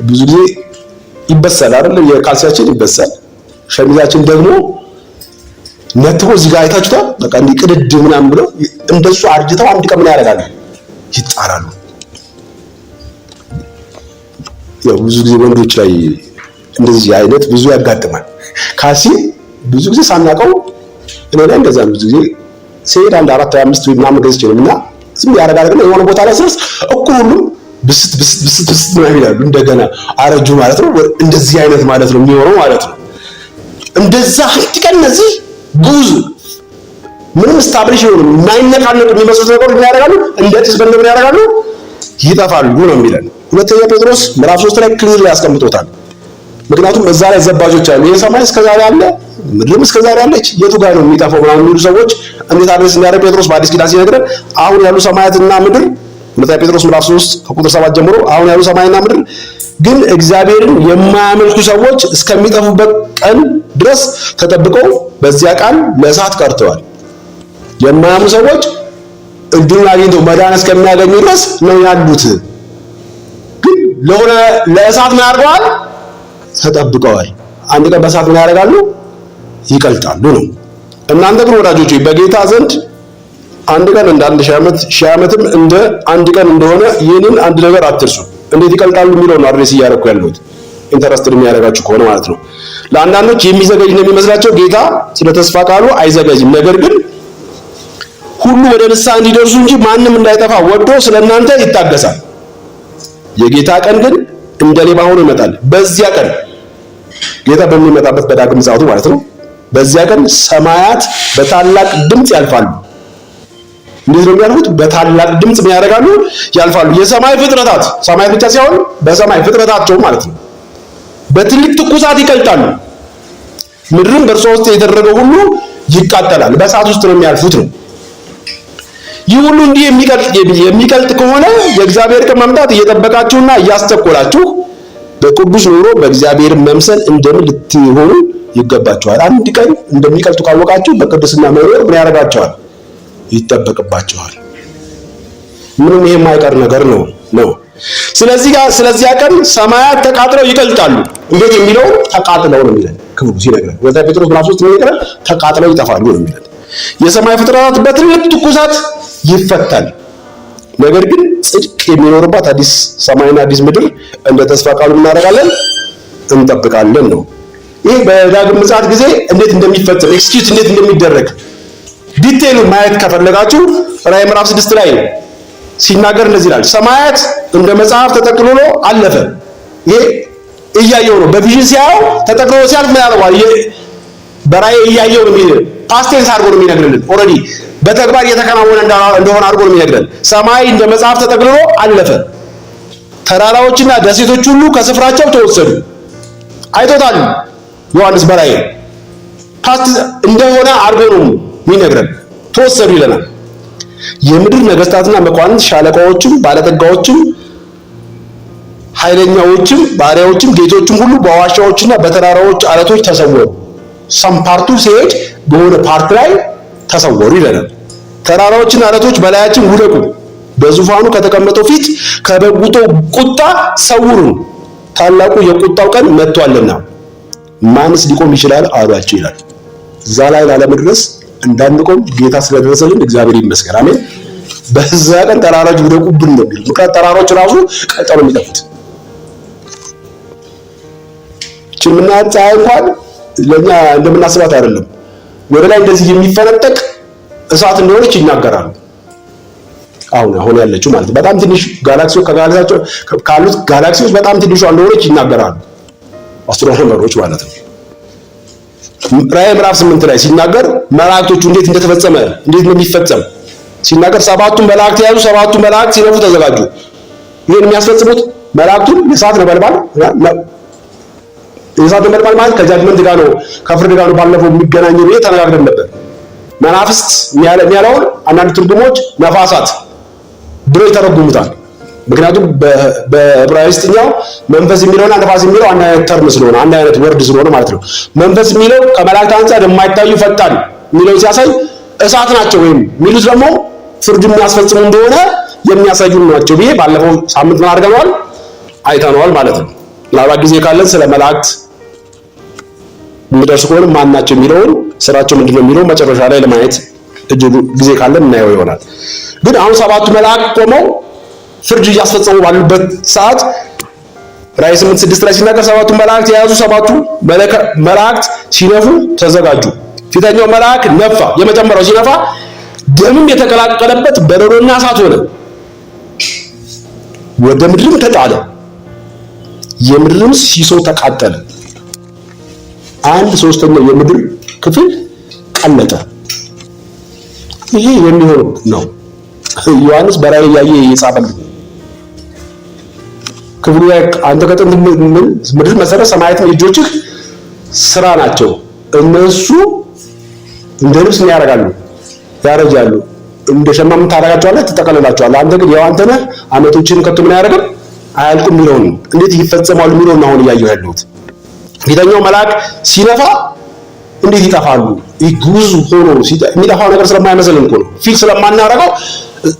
ብዙ ጊዜ ይበሳል አይደል? የካልሲያችን ይበሳል። ሸሚዛችን ደግሞ ነጥቦ እዚህ ጋር አይታችሁታል። በቃ እንዲህ ቅድድ ምናምን ብለው እንደሱ አርጅተው አንድ ቀን ምን ያደርጋሉ? ይጣራሉ። ያው ብዙ ጊዜ ወንዶች ላይ እንደዚህ አይነት ብዙ ያጋጥማል። ካልሲ ብዙ ጊዜ ሳናውቀው እኔ ላይ እንደዛ ብዙ ጊዜ ሲሄድ አንድ 4 25 ወይ ምናምን ገዝቼ ነው እና ዝም ያደርጋል። ግን የሆነ ቦታ ላይ ስርስ እኩል ሁሉም ብስት ነው ይላሉ። እንደገና አረጁ ማለት ነው። እንደዚህ አይነት ማለት ነው የሚሆነው ማለት ነው። እንደዛ አንድ ቀን እነዚህ ጉዝ ምንም ስታብሊሽ ነው የማይነቃነቁ የሚመስሉት ነገሮች ምን ያደርጋሉ? እንደ ጢስ በነው ምን ያደርጋሉ? ይጠፋሉ ነው የሚለን። ሁለተኛ ጴጥሮስ ምዕራፍ 3 ላይ ክሊር ያስቀምጦታል። ምክንያቱም እዛ ላይ ዘባጆች አሉ። ይሄ ሰማይ እስከዛሬ አለ፣ ምድርም እስከዛሬ አለች፣ የቱ ጋር ነው የሚጠፋው ምናምን የሚሉ ሰዎች እንዴት አድርገው እንዳደረገ ጴጥሮስ በአዲስ ኪዳን ሲነግረን አሁን ያሉ ሰማያትና ምድር ሁለተኛ ጴጥሮስ ምዕራፍ 3 ከቁጥር 7 ጀምሮ አሁን ያሉ ሰማይና ምድር ግን እግዚአብሔርን የማያመልኩ ሰዎች እስከሚጠፉበት ቀን ድረስ ተጠብቀው በዚያ ቃል ለእሳት ቀርተዋል። የማያምኑ ሰዎች እድሉን አግኝተው መዳን እስከሚያገኙ ድረስ ነው ያሉት። ግን ለእሳት ምን አድርገዋል? ተጠብቀዋል። አንድ ቀን በእሳት ምን ያደርጋሉ? ይቀልጣሉ ነው። እናንተ ግን ወዳጆቼ በጌታ ዘንድ አንድ ቀን እንደ 1000 ዓመት 1000 ዓመትም እንደ አንድ ቀን እንደሆነ ይህንን አንድ ነገር አትርሱ። እንዴት ይቀልጣሉ የሚለው ነው አድሬስ እያደረኩ ያለሁት ኢንተረስትድ የሚያደርጋችሁ ከሆነ ማለት ነው። ለአንዳንዶች የሚዘገይ ነው የሚመስላቸው ጌታ ስለ ተስፋ ቃሉ አይዘገይም፣ ነገር ግን ሁሉ ወደ ንስሐ እንዲደርሱ እንጂ ማንም እንዳይጠፋ ወዶ ስለእናንተ ይታገሳል። የጌታ ቀን ግን እንደ ሌባ ሆኖ ይመጣል። በዚያ ቀን ጌታ በሚመጣበት በዳግም ምጽአቱ ማለት ነው። በዚያ ቀን ሰማያት በታላቅ ድምጽ ያልፋሉ። እንዴት ነው የሚያልፉት? በታላቅ ድምጽ ምን ያደርጋሉ? ያልፋሉ። የሰማይ ፍጥረታት ሰማያት ብቻ ሳይሆን በሰማይ ፍጥረታቸው ማለት ነው በትልቅ ትኩሳት ይቀልጣሉ። ምድርም በእርሷ ውስጥ የተደረገው ሁሉ ይቃጠላል። በእሳት ውስጥ ነው የሚያልፉት ነው። ይህ ሁሉ እንዲህ የሚቀልጥ ከሆነ የእግዚአብሔር ቀን መምጣት እየጠበቃችሁና እያስቸኮላችሁ በቅዱስ ኑሮ በእግዚአብሔር መምሰል እንደምን ልትሆኑ ይገባችኋል። አንድ ቀን እንደሚቀልጡ ካወቃችሁ በቅድስና መኖር ምን ያደርጋችኋል? ይጠበቅባችኋል። ምንም ይሄ የማይቀር ነገር ነው። ስለዚያ ቀን ሰማያት ተቃጥለው ይቀልጣሉ። እንዴት የሚለው ተቃጥለው ነው የሚለን ክብሩ ሲነግረን ወደ ጴጥሮስ ምዕራፍ 3 የሚነግረን ተቃጥለው ይጠፋሉ ነው የሚለን። የሰማይ ፍጥረታት በትልቅ ትኩሳት ይፈታል። ነገር ግን ጽድቅ የሚኖርባት አዲስ ሰማይና አዲስ ምድር እንደ ተስፋ ቃሉ እናደርጋለን እንጠብቃለን ነው። ይሄ በዳግም ምጽአት ጊዜ እንዴት እንደሚፈጸም ኤክስኪዩት እንዴት እንደሚደረግ ዲቴይሉ ማየት ከፈለጋችሁ ራዕይ ምዕራፍ 6 ላይ ሲናገር እንደዚህ ይላል። ሰማያት እንደ መጽሐፍ ተጠቅልሎ አለፈ። ይሄ እያየው ነው። በቪዥን ሲያየው ተጠቅልሎ ሲያልፍ ምን ያደርጋል? በራዕይ እያየው ነው የሚል ፓስት ቴንስ አድርጎ ነው የሚነግርልን። ኦልሬዲ በተግባር እየተከናወነ እንደሆነ አድርጎ ነው የሚነግረን። ሰማይ እንደ መጽሐፍ ተጠቅልሎ አለፈ። ተራራዎችና ደሴቶች ሁሉ ከስፍራቸው ተወሰዱ። አይቶታል ዮሐንስ በራዕይ ፓስት እንደሆነ አድርጎ ነው የሚነግረን። ተወሰዱ ይለናል። የምድር ነገስታትና መኳንንት፣ ሻለቃዎችም፣ ባለጠጋዎችም፣ ኃይለኛዎችም፣ ባሪያዎችም፣ ጌቶችም ሁሉ በዋሻዎችና በተራራዎች አለቶች ተሰወሩ። ሰም ፓርቱ ሲሄድ በሆነ ፓርት ላይ ተሰወሩ ይለናል። ተራራዎችና አለቶች በላያችን ውደቁ፣ በዙፋኑ ከተቀመጠው ፊት ከበጉቶ ቁጣ ሰውሩን፣ ታላቁ የቁጣው ቀን መጥቷልና ማንስ ሊቆም ይችላል አሏቸው ይላል። እዛ ላይ ላለመድረስ እንዳንቆም ጌታ ስለደረሰልን እግዚአብሔር ይመስገን። አሜን። በዛ ቀን ተራራዎች ውደቁብን ነው የሚል። ምክንያቱም ተራራዎች ራሱ ቀልጠው ነው የሚጠፉት። ምናያት ፀሐይ እንኳን ለኛ እንደምናስባት አይደለም። ወደ ላይ እንደዚህ የሚፈነጠቅ እሳት እንደሆነች ይናገራሉ። አሁን ያለችው ማለት ነው። በጣም ትንሽ ጋላክሲዎች ከጋላክሲዎች ካሉት ጋላክሲዎች በጣም ትንሿ እንደሆነች ይናገራሉ አስትሮኖመሮች ማለት ነው። ራዕይ ምዕራፍ 8 ላይ ሲናገር መላእክቶቹ እንዴት እንደተፈጸመ እንዴት እንደሚፈጸም ሲናገር ሰባቱ መላእክት ያዙ፣ ሰባቱ መላእክት ሲነፉ ተዘጋጁ። ይሄን የሚያስፈጽሙት መላእክቱን የእሳት ነበልባል ማለት ከጃጅመንት ጋር ነው ከፍርድ ጋር ነው ባለፈው የሚገናኘው ብዬ ተነጋግረን ነበር። መናፍስት የሚያለውን አንዳንድ ትርጉሞች ነፋሳት ብሎ ይተረጉሙታል። ምክንያቱም በዕብራይስጥኛው መንፈስ የሚለውና ነፋስ የሚለው አንድ አይነት ተርም ስለሆነ አንድ አይነት ወርድ ስለሆነ ማለት ነው። መንፈስ የሚለው ከመላእክት አንፃር የማይታዩ ፈጣን የሚለው ሲያሳይ እሳት ናቸው ወይም የሚሉት ደግሞ ፍርድ የሚያስፈጽሙ እንደሆነ የሚያሳዩ ናቸው ብዬ ባለፈው ሳምንት ምን አድርገነዋል አይተነዋል ማለት ነው። ምናልባት ጊዜ ካለን ስለ መላእክት የሚደርሱ ከሆነ ማን ናቸው የሚለውን ስራቸው ምንድነው የሚለው መጨረሻ ላይ ለማየት እጅግ ጊዜ ካለን እናየው ይሆናል። ግን አሁን ሰባቱ መላእክት ቆመው ፍርድ እያስፈጸሙ ባሉበት ሰዓት ራዕይ 8:6 ላይ ሲናገር ሰባቱ መላእክት የያዙ ሰባቱ መላእክት ሲነፉ ተዘጋጁ። ፊተኛው መልአክ ነፋ። የመጀመሪያው ሲነፋ ደምም የተቀላቀለበት በረዶና እሳት ሆነ፣ ወደ ምድርም ተጣለ። የምድርም ሲሶ ተቃጠለ። 1/3 የምድር ክፍል ቀለጠ። ይሄ የሚሆነው ነው ዮሐንስ በራእይ ያየ የጻፈልን ክፍሉ ላይ አንተ ከጥንት ምድር መሰረት ሰማያትን የእጆችህ ስራ ናቸው። እነሱ እንደ ልብስ ያረጋሉ፣ ያረጃሉ፣ እንደ ሸማም ታረጋቸዋለህ፣ ትጠቀልላቸዋለህ። አንተ ግን ያው አንተ ነህ ዓመቶችን ከቶ ምን ያደርጋል አያልቁም የሚለውን እንዴት ይፈጸማሉ የሚለውን አሁን እያየሁ ያለሁት። ፊተኛው መልአክ ሲነፋ እንዴት ይጠፋሉ? ይጉዝ ሆኖ የሚጠፋው ነገር ስለማይመስለን እኮ ነው። ፊል ስለማናረገው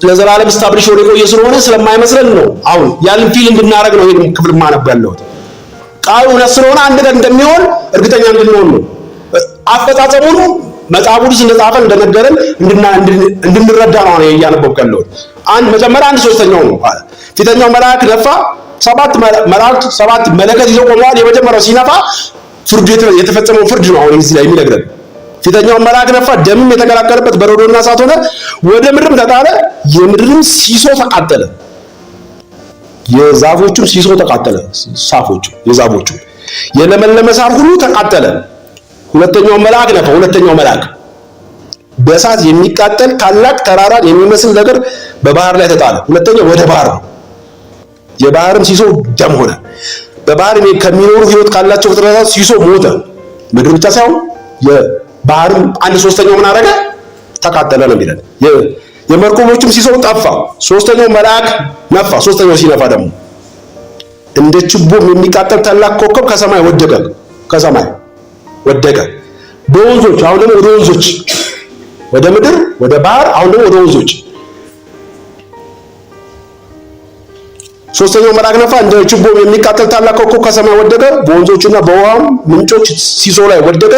ለዘላለም ስታብሊሽ ሆኖ የቆየ ስለሆነ ስለማይመስለን ነው። አሁን ያንን ፊል እንድናረግ ነው ይሄን ክፍል ማነብ ያለሁት። ቃሉ እውነት ስለሆነ አንድ ቀን እንደሚሆን እርግጠኛ እንድንሆን ነው። አፈጻጸሙን መጽሐፉ ውስጥ እንደጻፈ እንደነገረን እንድንረዳ ነው እያነበብኩ ያለሁት። መጀመሪያ 1/3 ነው። ፊተኛው መልአክ ነፋ። ሰባት መላእክት ሰባት መለከት ይዘው ቆመዋል። የመጀመሪያው ሲነፋ ፍርዱ የተፈጸመው ፍርድ ነው አሁን እዚህ ላይ የሚነግረን። ፊተኛው መልአክ ነፋ፣ ደምም የተቀላቀለበት በረዶና እሳት ሆነ፣ ወደ ምድርም ተጣለ። የምድርም ሲሶ ተቃጠለ፣ የዛፎቹም ሲሶ ተቃጠለ። ሳፎቹ የዛፎቹ የለመለመ ሳር ሁሉ ተቃጠለ። ሁለተኛው መልአክ ነፋ። ሁለተኛው መልአክ በእሳት የሚቃጠል ታላቅ ተራራን የሚመስል ነገር በባህር ላይ ተጣለ። ሁለተኛው ወደ ባህር ነው። የባህርም ሲሶ ደም ሆነ። በባህር ከሚኖሩ ህይወት ካላቸው ፍጥረታት ሲሶ ሞተ። ምድር ብቻ ሳይሆን የባህርም 1/3 ምን አደረገ? ተቃጠለ ነው የሚለን። የመርከቦችም ሲሶ ጠፋ። ሶስተኛው መልአክ ነፋ። ሶስተኛው ሲነፋ ደግሞ እንደ ችቦም የሚቃጠል ታላቅ ኮከብ ከሰማይ ወደቀ። ከሰማይ ወደቀ። በወንዞች አሁን ደግሞ ወደ ወንዞች፣ ወደ ምድር፣ ወደ ባህር፣ አሁን ደግሞ ወደ ወንዞች። ሶስተኛው መልአክ ነፋ፣ እንደ ችቦም የሚቃጠል ታላቅ ኮከብ ከሰማይ ወደቀ፣ በወንዞችና በውሃም ምንጮች ሲሶ ላይ ወደቀ።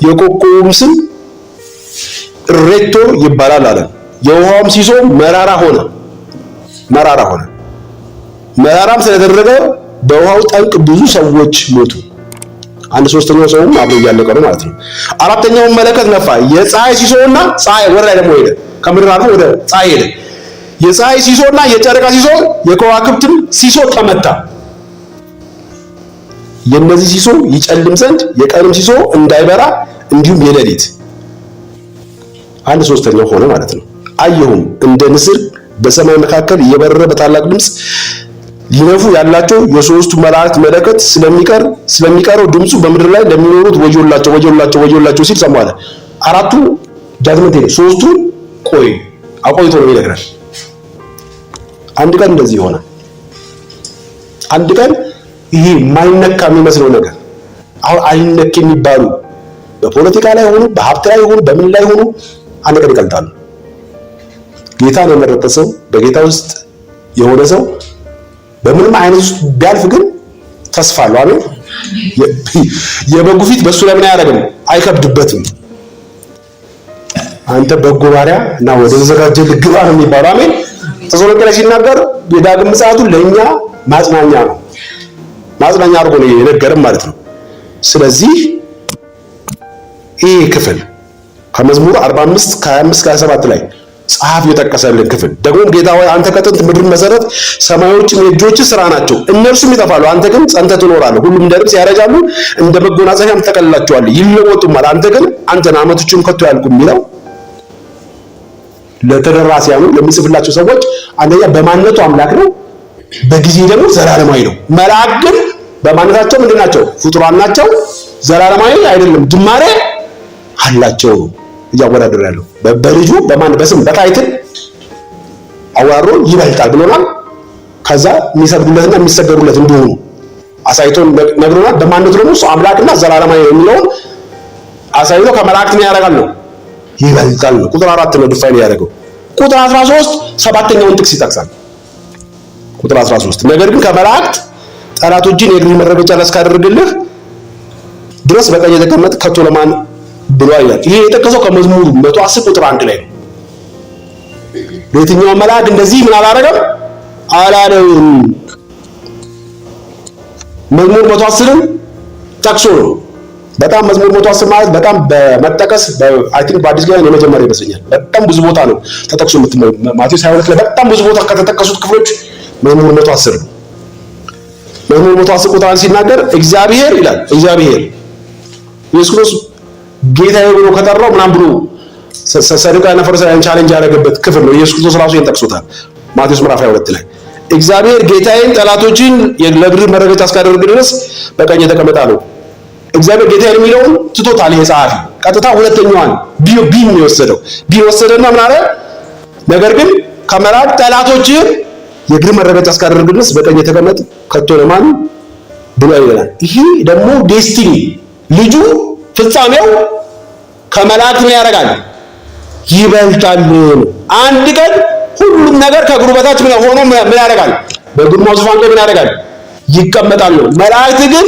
የኮከቡም ስም እሬቶ ይባላል አለ። የውሃውም ሲሶ መራራ ሆነ። መራራ ሆነ። መራራም ስለተደረገ በውሃው ጠንቅ ብዙ ሰዎች ሞቱ። 1/3 ሰውም አብሮ እያለቀ ነው ማለት ነው። አራተኛው መለከት ነፋ። የፀሐይ ሲሶና ፀሐይ ወደ ላይ ደግሞ ሄደ። ከምድር አልፎ ወደ ፀሐይ ሄደ። የፀሐይ ሲሶና የጨረቃ ሲሶ የከዋክብትም ሲሶ ተመታ። የነዚህ ሲሶ ይጨልም ዘንድ የቀንም ሲሶ እንዳይበራ እንዲሁም የሌሊት 1/3 ሆነ ማለት ነው። አየሁም እንደ ንስር በሰማይ መካከል እየበረረ በታላቅ ድምፅ ሊነፉ ያላቸው የሶስቱ መላእክት መለከት ስለሚቀረው ድምፁ በምድር ላይ ለሚኖሩት ወዮላቸው ወዮላቸው ወዮላቸው ሲል ሰማለ። አራቱ ጃጅመንት ሄደ። ሶስቱ አቆይቶ ነው ይነግራል። አንድ ቀን እንደዚህ ይሆናል። አንድ ቀን ይሄ የማይነካ የሚመስለው ነገር አሁን አይነክ የሚባሉ በፖለቲካ ላይ ሆኑ በሀብት ላይ ሆኑ በምን ላይ ሆኑ አንድ ቀን ይቀልጣሉ። ጌታን የመረጠ ሰው በጌታ ውስጥ የሆነ ሰው በምንም አይነት ውስጥ ቢያልፍ ግን ተስፋ አለው። አሜን። የበጉ ፊት በሱ ላይ ምን አያደርግም? አይከብድበትም። አንተ በጎ ባሪያ እና ወደ ተዘጋጀልህ ግባ ነው የሚባለው። አሜን። ተሰሎንቄ ላይ ሲናገር የዳግም ምጽአቱ ለኛ ማጽናኛ ነው። ማጽናኛ አድርጎ ነው የነገረን ማለት ነው። ስለዚህ ይህ ክፍል ከመዝሙር 45 ከ25 ከ27 ላይ ጸሐፊው የጠቀሰልን ክፍል ደግሞ ጌታ ሆይ አንተ ከጥንት ምድርን መሰረት ሰማዮችም የእጆችህ ሥራ ናቸው፣ እነርሱም ይጠፋሉ፣ አንተ ግን ጸንተህ ትኖራለህ። ሁሉም እንደ ልብስ ያረጃሉ፣ እንደ መጎናጸፊያም ትጠቀልላቸዋለህ፣ ይለወጡማል፣ አንተ ግን አንተን ዓመቶችም ከቶ አያልቁም የሚለው ለተደራሲያኑ ለሚጽፍላቸው ሰዎች አንደኛ በማንነቱ አምላክ ነው፣ በጊዜ ደግሞ ዘላለማዊ ነው። መላእክት ግን በማንነታቸው ምንድን ናቸው? ፍጡራን ናቸው። ዘላለማዊ አይደለም፣ ጅማሬ አላቸው። እያወዳደረ ያለው በልጁ በማን በስም በታይትል አወራሮ ይበልጣል ብሎናል። ከዛ የሚሰግዱለትና የሚሰገዱለት እንደሆኑ አሳይቶን ነግሮናል። በማንነቱ ደግሞ እሱ አምላክና ዘላለማዊ የሚለውን አሳይቶ ከመላእክት ምን ያደርጋል ነው ይበልጣል ነው። ቁጥር 4 ነው ዲፋይን ያደረገው። ቁጥር 13 ሰባተኛውን ጥቅስ ይጠቅሳል። ቁጥር 13 ነገር ግን ከመላእክት ጠላቶችን የእግርህ መረገጫ እስካደርግልህ ድረስ በቀኝ የተቀመጥ ከቶ ለማን ብሎ ይላል። ይሄ የተጠቀሰው ከመዝሙሩ 110 ቁጥር 1 ላይ ነው። ለየትኛው መልአክ እንደዚህ ምን አላረገም አላለም። መዝሙር 110ን ጠቅሶ ነው። በጣም መዝሙር 110 ማለት በጣም በመጠቀስ አይ ቲንክ በአዲስ ኪዳን የመጀመሪያ ይመስለኛል። በጣም ብዙ ቦታ ነው ተጠቅሶ ማቴዎስ 22 ላይ በጣም ብዙ ቦታ ከተጠቀሱት ክፍሎች መዝሙር 110 ነው። መዝሙር 110 ቁጥር 1 ሲናገር እግዚአብሔር ይላል። እግዚአብሔር ኢየሱስ ክርስቶስ ጌታዬ ብሎ ከጠራው ምናምን ብሎ ሰዱቃውያንና ፈሪሳውያን ቻሌንጅ ያደረገበት ክፍል ነው። ኢየሱስ ክርስቶስ ራሱ ጠቅሶታል ማቴዎስ ምዕራፍ 22 ላይ እግዚአብሔር ጌታዬን ጠላቶችን ለእግርህ መረገጫ እስካደርግ ድረስ በቀኝ ተቀመጥ አለው። እግዚአብሔር ጌታዬን የሚለውን ትቶታል። ይሄ ጸሐፊ ቀጥታ ሁለተኛዋን ቢን የወሰደው ቢን ወሰደና ምን አለ? ነገር ግን ከመላእክት ጠላቶችን የእግርህ መረገጫ እስካደርግ ድረስ በቀኝ ተቀመጥ ከቶ ለማን ብሎ ይላል። ይሄ ደግሞ ዴስቲኒ ልጁ ፍጻሜው ከመላእክት ምን ያደርጋል? ይበልጣል። አንድ ቀን ሁሉም ነገር ከእግሩ በታች ሆኖ ምን ያደርጋል? በግርማው ዙፋን ላይ ምን ያደርጋል? ይቀመጣል። መላእክት ግን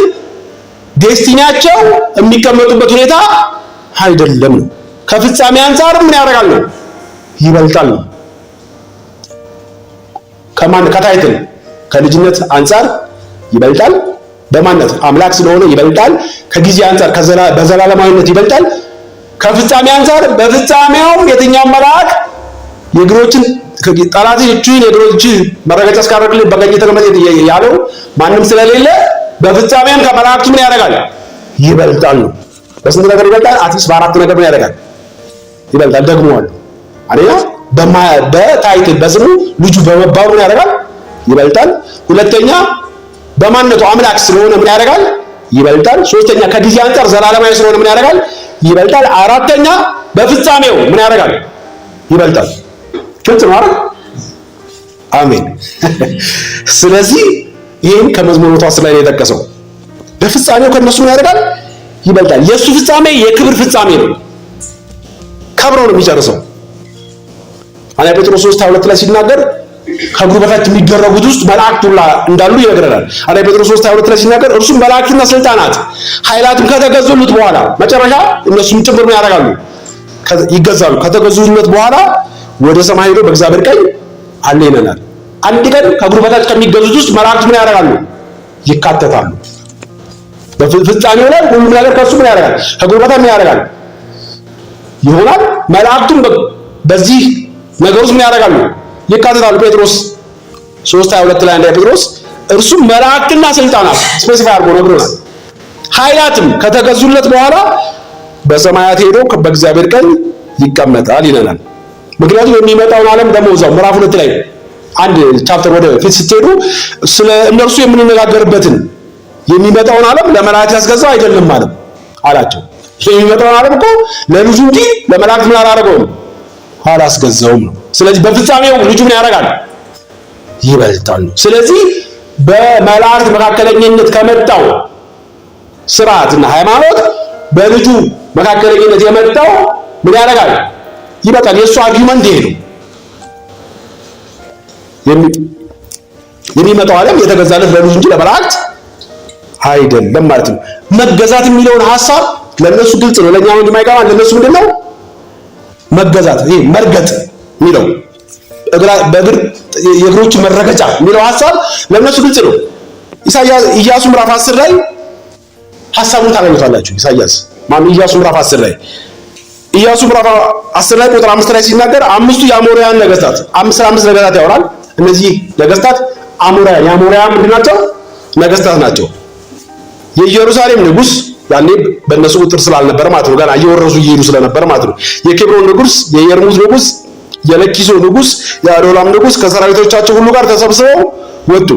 ዴስቲኒያቸው የሚቀመጡበት ሁኔታ አይደለም። ከፍጻሜ አንፃር ምን ያደርጋል? ይበልጣል። ከማን ከታይትል ከልጅነት አንፃር ይበልጣል። በማንነት አምላክ ስለሆነ ይበልጣል። ከጊዜ አንፃር በዘላለማዊነት ይበልጣል። ከፍጻሜ አንፃር በፍጻሜው የትኛው መልአክ የእግሮችን ጠላቶችን የእግሮች መረገጫ እስካደርግልህ በቀኝ ተቀመጥ ያለው ማንም ስለሌለ በፍጻሜም ከመላእክቱ ምን ያደርጋል? ይበልጣል ነው። በስንት ነገር ይበልጣል? አትሊስት በአራት ነገር ምን ያደርጋል? ይበልጣል። ደግሞዋል። አንደኛ በታይትል በስሙ ልጁ በመባሉ ምን ያደርጋል? ይበልጣል። ሁለተኛ በማንነቱ አምላክ ስለሆነ ምን ያደርጋል? ይበልጣል። ሶስተኛ ከጊዜ አንፃር ዘላለማዊ ስለሆነ ምን ያደርጋል? ይበልጣል። አራተኛ በፍጻሜው ምን ያደርጋል? ይበልጣል። ግልጽ ነው አይደል? አሜን። ስለዚህ ይሄን ከመዝሙር 110 ላይ ነው የጠቀሰው። በፍጻሜው ከነሱ ምን ያደርጋል? ይበልጣል። የሱ ፍጻሜ የክብር ፍጻሜ ነው። ከብሮ ነው የሚጨርሰው። አንደኛ ጴጥሮስ 3:22 ላይ ሲናገር ከእግሩ በታች የሚደረጉት ውስጥ መላእክት ሁላ እንዳሉ ይነግረናል። አንደኛ ጴጥሮስ 3:22 ላይ ሲናገር እርሱም መላእክትና ስልጣናት ኃይላትም ከተገዙለት በኋላ መጨረሻ እነሱም ጭምር ምን ያደርጋሉ? ይገዛሉ። ከተገዙለት በኋላ ወደ ሰማይ ሄዶ በእግዚአብሔር ቀኝ አለ ይለናል። አንድ ቀን ከእግሩ በታች ከሚገዙት ውስጥ መላእክት ምን ያደርጋሉ? ይካተታሉ። በፍጻሜው ላይ ሁሉም ነገር ከሱ ምን ያደርጋል? ከእግሩ በታች ምን ያደርጋል? ይሆናል። መላእክቱም በዚህ ነገር ውስጥ ምን ያደርጋሉ? ይካተታሉ። ጴጥሮስ 3:22 ላይ አንደኛ ጴጥሮስ እርሱም መላእክትና ስልጣናት ስፔሲፋይ አድርጎ ነግሮናል። ኃይላትም ከተገዙለት በኋላ በሰማያት ሄዶ በእግዚአብሔር ቀኝ ይቀመጣል ይለናል። ምክንያቱም የሚመጣውን ዓለም ደግሞ እዛው ምዕራፍ 2 ላይ አንድ ቻፕተር ወደ ፊት ስትሄዱ ስለ እነርሱ የምንነጋገርበትን የሚመጣውን ዓለም ለመላእክት ያስገዛው አይደለም ማለት አላቸው። የሚመጣውን ዓለም እኮ ለልጁ እንጂ ለመላእክት ምን አላደረገውም? አላስገዛውም ነው። ስለዚህ በፍጻሜው ልጁ ምን ያደርጋል? ይበልጣል ነው። ስለዚህ በመላእክት መካከለኝነት ከመጣው ስርዓትና ሃይማኖት በልጁ መካከለኝነት የመጣው ምን ያደርጋል? ይበልጣል። የእሱ አርጊውመንት ይሄ ነው። የሚመጣው ዓለም የተገዛለት ለልጁ እንጂ ለመላእክት አይደለም ማለት ነው። መገዛት የሚለውን ሐሳብ ለነሱ ግልጽ ነው። ለኛ ወንድም አይገባም። ለነሱ ምንድነው መገዛት? ይሄ መርገጥ የሚለው በእግር የእግሮች መረገጫ የሚለው ሐሳብ ለነሱ ግልጽ ነው። ኢያሱ ምዕራፍ 10 ላይ ሐሳቡን ታገኙታላችሁ። ኢያሱ ምዕራፍ 10 ላይ ኢያሱ ምዕራፍ 10 ላይ ቁጥር 5 ላይ ሲናገር አምስቱ የአሞራውያን ነገስታት 5 ነገስታት ያወራል። እነዚህ ነገስታት የአሞራውያን ምንድን ናቸው? ነገስታት ናቸው። የኢየሩሳሌም ንጉስ ያኔ በእነሱ ቁጥር ስላልነበረ ማለት ነው፣ ገና እየወረሱ እየሄዱ ስለነበረ ማለት ነው። የኬብሮን ንጉስ፣ የየርሙዝ ንጉስ፣ የለኪሶ ንጉስ፣ የአዶላም ንጉስ ከሰራዊቶቻቸው ሁሉ ጋር ተሰብስበው ወጡ።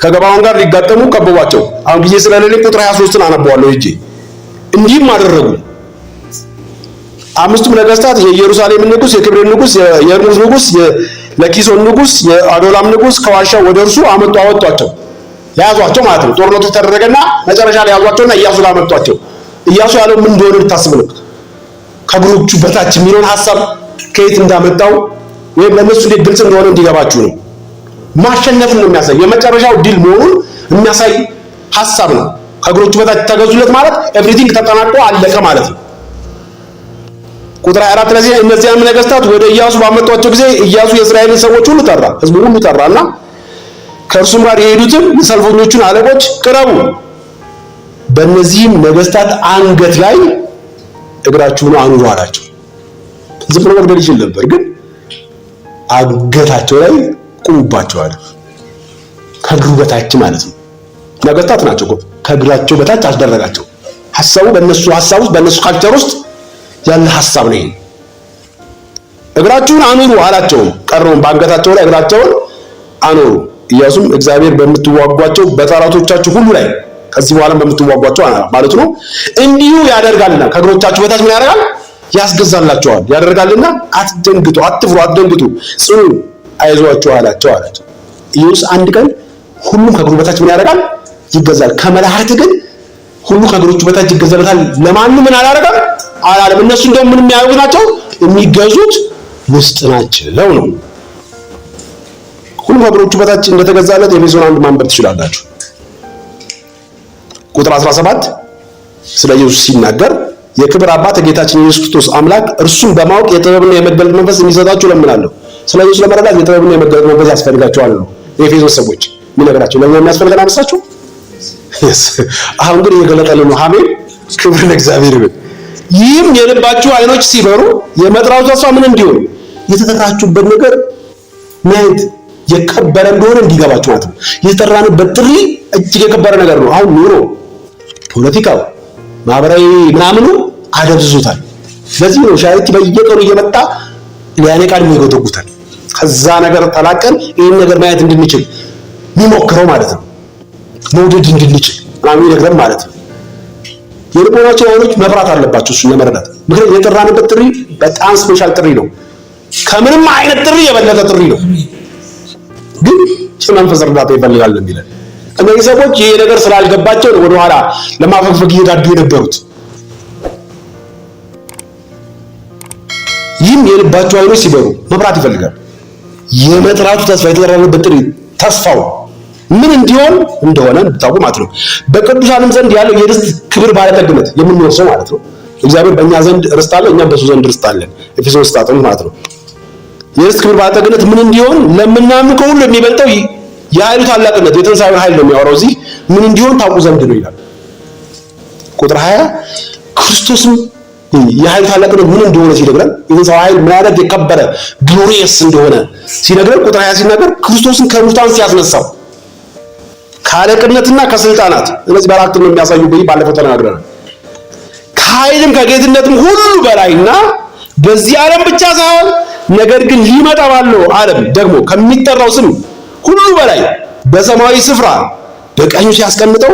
ከገባዖን ጋር ሊጋጠሙ ከበቧቸው። አሁን ጊዜ ስለሌለኝ ቁጥር 23ን አነበዋለሁ ሂጄ። እንዲህም አደረጉ። አምስቱም ነገስታት የኢየሩሳሌም ንጉስ፣ የኬብሮን ንጉስ፣ የየርሙዝ ንጉስ፣ የለኪሶን ንጉስ፣ የአዶላም ንጉስ ከዋሻው ወደ እርሱ አወጧቸው፣ ያዟቸው ማለት ነው። ጦርነቱ ተደረገና መጨረሻ ላይ ያዟቸውና ኢያሱ ጋር አመጧቸው። ኢያሱ ያለው ምን እንደሆነ ልታስቡ ነው። ከእግሮቹ በታች የሚለውን ሐሳብ ከየት እንዳመጣው ወይም ለነሱ እንዴት ግልጽ እንደሆነ እንዲገባችሁ ነው። ማሸነፍን ነው የሚያሳይ፣ የመጨረሻው ድል መሆኑን የሚያሳይ ሐሳብ ነው። ከእግሮቹ በታች ተገዙለት ማለት ኤቭሪቲንግ ተጠናቆ አለቀ ማለት ነው። ቁጥር 24 ላይ እነዚያም ነገስታት ወደ ኢያሱ ባመጧቸው ጊዜ ኢያሱ የእስራኤልን ሰዎች ሁሉ ጠራ፣ ህዝቡ ሁሉ ጠራና ከእርሱም ጋር የሄዱትን የሰልፈኞቹን አለቆች ቅረቡ፣ በእነዚህም ነገስታት አንገት ላይ እግራችሁን አኑሩ አላቸው። ዝም ብሎ መግደል ይችል ነበር፣ ግን አንገታቸው ላይ ቁሙባቸው አለ። ከእግሩ በታች ማለት ነው። ነገስታት ናቸው እኮ ከእግራቸው በታች አስደረጋቸው። ሐሳቡ በእነሱ ሐሳብ ውስጥ በእነሱ ካልቸር ውስጥ ያለ ሐሳብ ነው። እግራችሁን አኑሩ አላቸውም። ቀረውም በአንገታቸው ላይ እግራቸውን አኑሩ። ኢያሱም እግዚአብሔር በምትዋጓቸው በጠላቶቻችሁ ሁሉ ላይ ከዚህ በኋላ በምትዋጓቸው ማለት ነው እንዲሁ ያደርጋልና ከእግሮቻችሁ በታች ምን ያደርጋል? ያስገዛላችኋል። ያደርጋልና አትደንግጡ፣ አትፍሩ፣ አትደንግጡ፣ ጽኑ፣ አይዟችሁ አላቸው። ኢየሱስ አንድ ቀን ሁሉም ከእግሩ በታች ምን ያደርጋል? ይገዛል። ከመላእክት ግን ሁሉ ከእግሮቹ በታች ይገዛለታል ለማንም ምን አላደረገም አላለም። እነሱ እንደውም ምን የሚያደርጉት ናቸው? የሚገዙት ውስጥ ናቸው ነው። ሁሉ ከእግሮቹ በታች እንደተገዛለት ኤፌሶን 1 ማንበብ ትችላላችሁ። ቁጥር 17 ስለ ኢየሱስ ሲናገር የክብር አባት የጌታችን ኢየሱስ ክርስቶስ አምላክ እርሱም በማወቅ የጥበብና የመገለጥ መንፈስ የሚሰጣችሁ ለምናለሁ። ስለ ኢየሱስ ለመረዳት የጥበብና የመገለጥ መንፈስ ያስፈልጋቸዋል ነው የኤፌሶን ሰዎች የሚነግራቸው። ለኛ የሚያስፈልገን አመሳችሁ። አሁን ግን እየገለጠልን ነው። አሜን፣ ክብር ለእግዚአብሔር ይሁን። ይህም የልባችሁ አይኖች ሲበሩ የመጥራቱ ተስፋ ምን እንዲሆን የተጠራችሁበት ነገር ማየት የከበረ እንደሆነ እንዲገባችሁ ማለት ነው። የተጠራንበት ጥሪ እጅግ የከበረ ነገር ነው። አሁን ኑሮ፣ ፖለቲካው፣ ማህበራዊ ምናምኑ አደብዝዞታል። ስለዚህ ነው ሻይቲ በየቀኑ እየመጣ ሊያነቃን የሚጎተጉታል። ከዛ ነገር ተላቀን ይህን ነገር ማየት እንድንችል የሚሞክረው ማለት ነው። መውደድ እንድንችል ምናምን ይነግረን ማለት ነው። የልቦናቸው አይኖች መብራት አለባቸው እሱን ለመረዳት። ምክንያቱም የጠራንበት ጥሪ በጣም ስፔሻል ጥሪ ነው። ከምንም አይነት ጥሪ የበለጠ ጥሪ ነው። ግን የመንፈስ እርዳታ ይፈልጋል የሚለን እነዚህ ሰዎች ይሄ ነገር ስላልገባቸው ነው ወደኋላ ለማፈግፈግ እየዳዱ የነበሩት። ይህም የልባቸው አይኖች ሲበሩ መብራት ይፈልጋል። የመጥራቱ ተስፋ የተጠራንበት ጥሪ ተስፋው ምን እንዲሆን እንደሆነ እንድታውቁ ማለት ነው። በቅዱሳንም ዘንድ ያለው የርስት ክብር ባለጠግነት የምንወርሰው ማለት ነው። እግዚአብሔር በእኛ ዘንድ ርስት አለ፣ እኛም በሱ ዘንድ ርስት አለን። ኤፌሶን 6 ማለት ነው። የርስት ክብር ባለጠግነት ምን እንዲሆን ለምናምን ከሁሉ የሚበልጠው የኃይሉ ታላቅነት የትንሣኤው ኃይል ነው የሚያወራው እዚህ። ምን እንዲሆን ታውቁ ዘንድ ነው ይላል። ቁጥር 20 ክርስቶስም የኃይሉ ታላቅነት ምን እንደሆነ ሲነግረን የትንሣኤው ኃይል ምን ያደርግ የከበረ ግሎሪየስ እንደሆነ ሲነግረን ቁጥር 20 ሲናገር ክርስቶስን ከሙታን ሲያስነሳው ከአለቅነትና ከስልጣናት እነዚህ በአራቱም የሚያሳዩ ባለፈው ተናግረናል። ከኃይልም ከጌትነትም ሁሉ በላይና በዚህ ዓለም ብቻ ሳይሆን ነገር ግን ሊመጣ ባለው ዓለም ደግሞ ከሚጠራው ስም ሁሉ በላይ በሰማያዊ ስፍራ በቀኙ ሲያስቀምጠው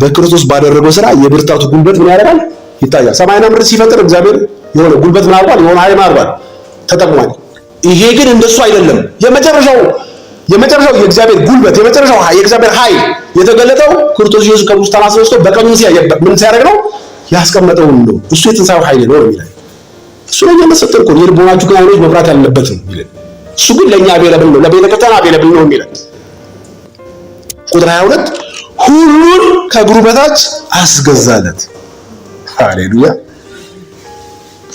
በክርስቶስ ባደረገው ሥራ የብርታቱ ጉልበት ምን ያደርጋል? ይታያል። ሰማይና ምድር ሲፈጥር እግዚአብሔር የሆነ ጉልበት ምን አድርጓል? የሆነ ኃይል አድርጓል፣ ተጠቅሟል። ይሄ ግን እንደሱ አይደለም። የመጨረሻው የእግዚአብሔር ጉልበት የእግዚአብሔር ኃይል የተገለጠው ክርስቶስ ኢየሱስ ከሙታን ተነስቶ በቀኙ ምን ሲያደርግ ነው? ያስቀመጠው ነው። እሱ የትንሣኤው ኃይል ነው የሚለው እሱ ለኛ መሰጠን እኮ የልቦናችሁ ግን አይኖች መብራት ያለበት ነው የሚለው እሱ ግን ለኛ አቬለብል ነው፣ ለቤተ ክርስቲያን አቬለብል ነው የሚለው። ቁጥር 22 ሁሉን ከእግሩ በታች አስገዛለት። ሃሌሉያ።